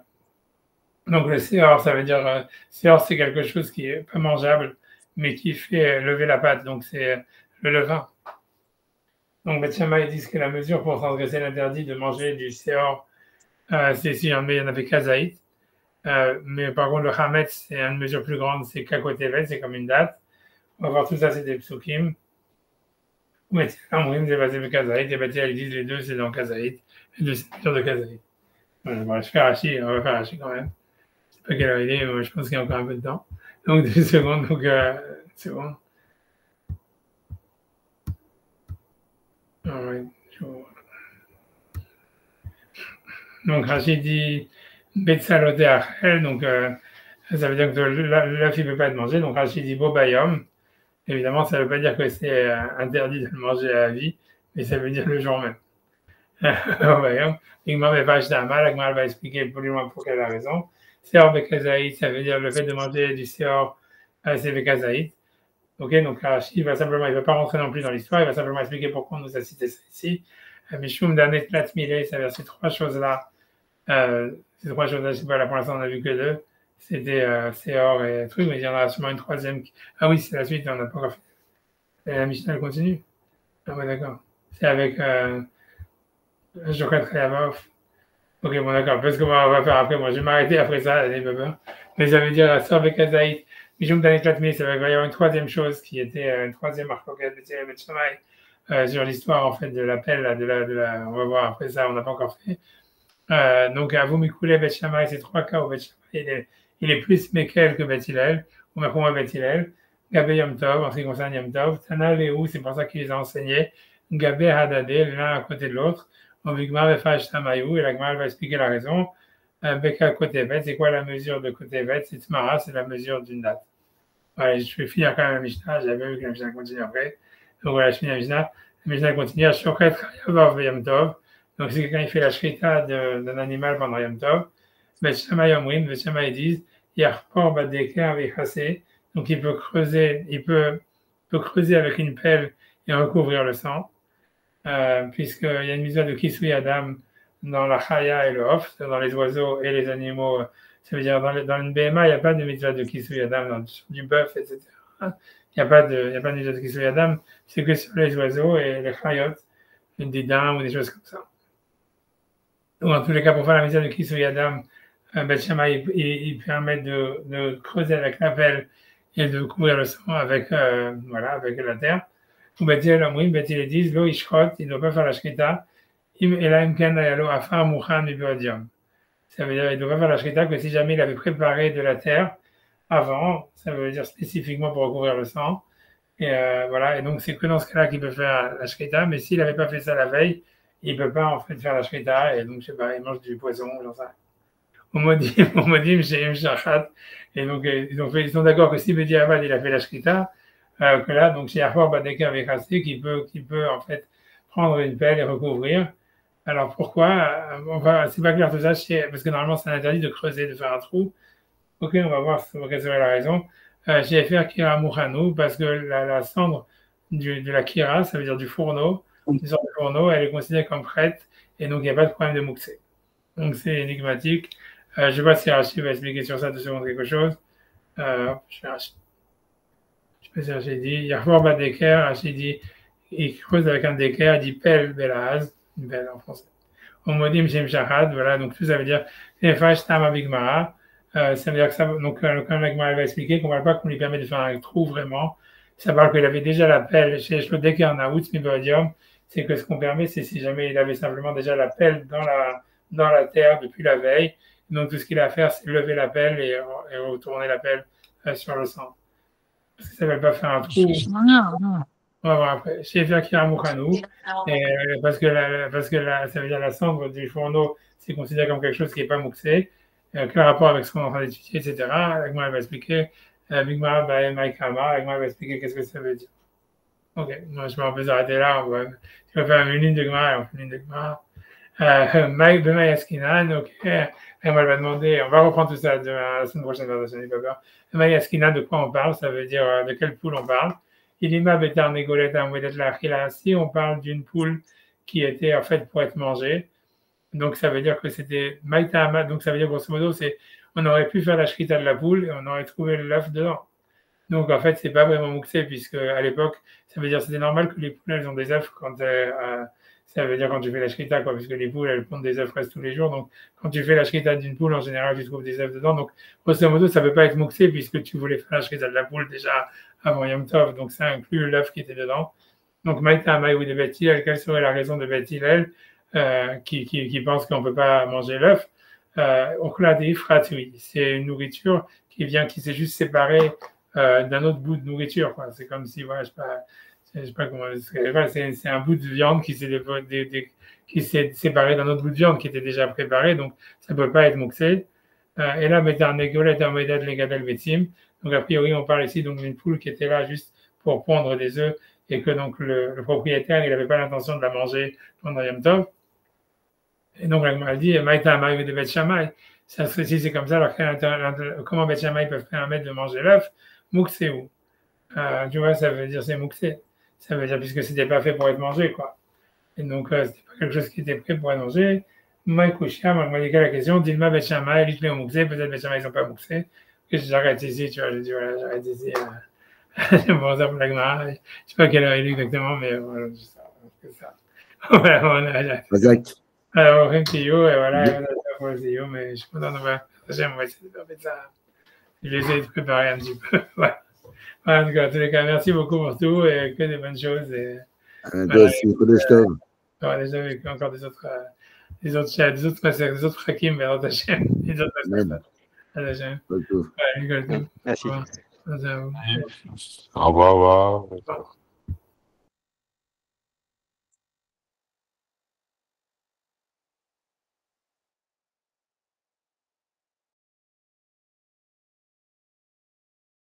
Donc le Seor, ça veut dire, Seor, c'est quelque chose qui est pas mangeable, mais qui fait lever la pâte, donc c'est le levain. Donc Beth Shammai disent que la mesure pour transgresser l'interdit de manger du Seor, c'est si jamais il y en avait Kazaït. Mais par contre, le Hametz, c'est une mesure plus grande, c'est Kakotevet, c'est comme une date. On va voir tout ça, c'est des psukim. Mais Amrim, c'est basé sur Kazaït, et Beth ils disent les deux, c'est dans Kazaït, les deux, c'est mesure de Kazaït. Voilà, on va faire Rashi quand même. Je sais pas quelle heure il est, mais je pense qu'il y a encore un peu de temps. Donc 2 secondes, donc c'est bon. Right. Donc Rachid dit Betsalote Achel, donc ça veut dire que la fille ne peut pas être mangée. Donc Rachid dit Bobayom. Évidemment, ça ne veut pas dire que c'est interdit de le manger à la vie, mais ça veut dire le jour même. Bobayom. Igmar Bepashtama, l'Agmar va expliquer plus loin pour quelle raison. Seor Bekazaït, ça veut dire le fait de manger du Seor, c'est Bekazaït. Ok, donc Rashi il ne va pas rentrer non plus dans l'histoire, il va simplement expliquer pourquoi on nous a cité ça ici. Mishum Danet Latmile, ça veut dire ces trois choses-là. Ces trois choses-là, je ne sais pas, là pour l'instant on n'a vu que deux. C'était Seor et truc, mais il y en a sûrement une troisième. Ah oui, c'est la suite, on n'a pas encore fait. Et la Mishnah elle continue. Ah ouais, d'accord. C'est avec Jokat Khayavov. Ok, bon, d'accord. Parce que moi, on va faire après. Moi, je vais m'arrêter après ça, allez, peur. Mais ça veut dire Seor Bekazaït. Mishum Danet Latmile, ça va y avoir une troisième chose qui était une troisième marcoquette de Beth Shammai sur l'histoire en fait de l'appel, on va voir après ça, on n'a pas encore fait. Donc, à vous, Mikoulé, Beth Shammai, c'est trois cas où Beth Shammai, il est plus Mekel que Beth Hillel, ou Makouma Beth Hillel. Gabé Yom Tov, en ce qui concerne Yom Tov. Tana Léou, c'est pour ça qu'il les a enseignés. Gabé Hadadé, l'un à côté de l'autre. Vigmar Vefash Tamayou, et la Gmar va expliquer la raison. Beka côté Beth, c'est quoi la mesure de côté Beth? C'est Tmara, c'est la mesure d'une date. Voilà, je vais finir quand même la Mishnah, j'avais vu que la Mishnah continue après. Donc voilà, je finis la Mishnah. La Mishnah continue. Shoket Chayav Yom Tov. Donc, c'est quelqu'un qui fait la shrita d'un animal pendant Yom Tov. Beth Shammai Omrim, Beth Shammai disent, Yarpor Badeker Vichase. Donc, il peut creuser avec une pelle et recouvrir le sang, puisqu'il y a une misère de Kisui Adam dans la Chaya et le Hof, dans les oiseaux et les animaux. Ça veut dire, dans une BMA, il n'y a pas de mitzvah de Kisui Adam, du bœuf, etc. Il n'y a pas de mitzvah de Kisui Adam, c'est que sur les oiseaux et les chayot, des daims ou des choses comme ça. Donc, en tous les cas, pour faire la mitzvah de Kisui Adam, Beth Shammai, il permet de creuser avec la pelle et de couvrir le sang avec la terre. Ou Beth Hillel Omrim, Beth Hillel disent, Lo Ishrot, il ne doit pas faire la shrita, Im Elaim Ken Ayalo Afar Mouchan Mibodium. Ça veut dire qu'il ne doit pas faire la shrita que si jamais il avait préparé de la terre avant, ça veut dire spécifiquement pour recouvrir le sang. Et voilà, et donc c'est que dans ce cas-là qu'il peut faire la shrita, mais s'il n'avait pas fait ça la veille, il ne peut pas en fait faire la shrita, et donc je sais pas, il mange du poisson, genre ça. On m'a dit, j'ai un shachat, et donc ils sont d'accord que si Bedi Avad il a fait la shrita, que là, donc chez Arfor Badeka Vechasé, qui peut en fait prendre une pelle et recouvrir. Alors pourquoi c'est pas clair tout ça, parce que normalement c'est interdit de creuser, de faire un trou. Ok, on va voir quelle serait la raison. Shefer Kira Mouchanou, parce que la cendre de la Kira, ça veut dire du fourneau, une sorte de fourneau, elle est considérée comme prête, et donc il n'y a pas de problème de mouxé. Donc c'est énigmatique. Je ne sais pas si Rachid va expliquer sur ça 2 secondes quelque chose. Je sais pas si Rachid dit, il y a fort bas d'équerre, Rachid dit, il creuse avec un d'équerre, il dit pelle belaz, une belle en français. Omodim shem shahad, voilà, donc tout ça veut dire, nefash tam abigmara, ça veut dire que ça, donc quand la Gemara va expliquer qu'on ne parle pas qu'on lui permet de faire un trou vraiment, ça parle qu'il avait déjà la pelle chez Shlodek en Aout, Mibodium, c'est que ce qu'on permet, c'est si jamais il avait simplement déjà la pelle dans la terre depuis la veille. Donc, tout ce qu'il a à faire, c'est lever la pelle et retourner la pelle sur le sang. Parce que ça ne veut pas faire un trou. On va voir après. Chez Fakir Mouchanou, parce que ça veut dire la cendre du fourneau, c'est considéré comme quelque chose qui n'est pas mouxé. Quel rapport avec ce qu'on est en train d'étudier, etc. L'Agma va expliquer. Bigma, Maïkama, l'Agma va expliquer qu'est-ce que ça veut dire. Ok, moi je m'en vais arrêter là. Je vais faire une ligne de Gemara, on fait une ligne de Gemara. Mike Bema Yaskinan, ok. Et moi, je vais demander, on va reprendre tout ça la semaine prochaine dans la chaîne Baba. Mike Yaskinan, de quoi on parle? Ça veut dire de quelle poule on parle? Ilima Betar Negolet Amwedet Lachila. Si on parle d'une poule qui était en fait pour être mangée, donc ça veut dire que c'était Maïtama, donc ça veut dire grosso modo, on aurait pu faire la shrita de la poule et on aurait trouvé l'œuf dedans. Donc en fait, c'est pas vraiment mouxé, puisque à l'époque, ça veut dire c'était normal que les poules elles ont des œufs quand ça veut dire quand tu fais la shrita, quoi, puisque les poules elles pondent des œufs presque tous les jours. Donc quand tu fais la shrita d'une poule, en général, tu trouves des œufs dedans. Donc grosso modo, ça peut pas être mouxé puisque tu voulais faire la shrita de la poule déjà avant Yom Tov. Donc ça inclut l'œuf qui était dedans. Donc Maïta Maïou de Beth Hillel, quelle serait la raison de Beth Hillel qui pense qu'on peut pas manger l'œuf? C'est une nourriture qui s'est juste séparée d'un autre bout de nourriture, quoi. C'est comme si, voilà, je sais pas comment c'est un bout de viande qui s'est séparé d'un autre bout de viande qui était déjà préparé, donc ça peut pas être mouxé. Et là, donc a priori, on parle ici donc d'une poule qui était là juste pour pondre des œufs et que donc le propriétaire, il n'avait pas l'intention de la manger pendant Yom Tov. Et donc, elle dit, Maïta Maï de Beth Shammai. Si c'est comme ça, alors comment Beth Shammai peuvent permettre de manger l'œuf? Mouxé où? Tu vois, ça veut dire c'est mouxé. Ça veut dire puisque c'était pas fait pour être mangé, quoi. Et donc, c'était pas quelque chose qui était prêt pour être mangé. Maïkouchia, moi, je la question, Dilma Beth Shammai, Likle au mouxé, peut-être Beth Shammai, ils sont pas mouxés. J'arrête ici, tu vois, j'ai dit, voilà, j'arrête ici. Bon, ça pour la Gemara. Je sais pas quelle heure il est exactement, mais voilà, c'est ça. Voilà, on a. Alors, Tio, et voilà, Tio, mais je suis content de voir. On va essayer de faire ça. Je vais essayer de préparer un petit peu. Voilà. En tout cas, en tous les cas, merci beaucoup pour tout et que des bonnes choses. Et voilà, on a déjà vécu encore des autres frakim vers notre chaîne. Des autres Merci. Au revoir. Au revoir.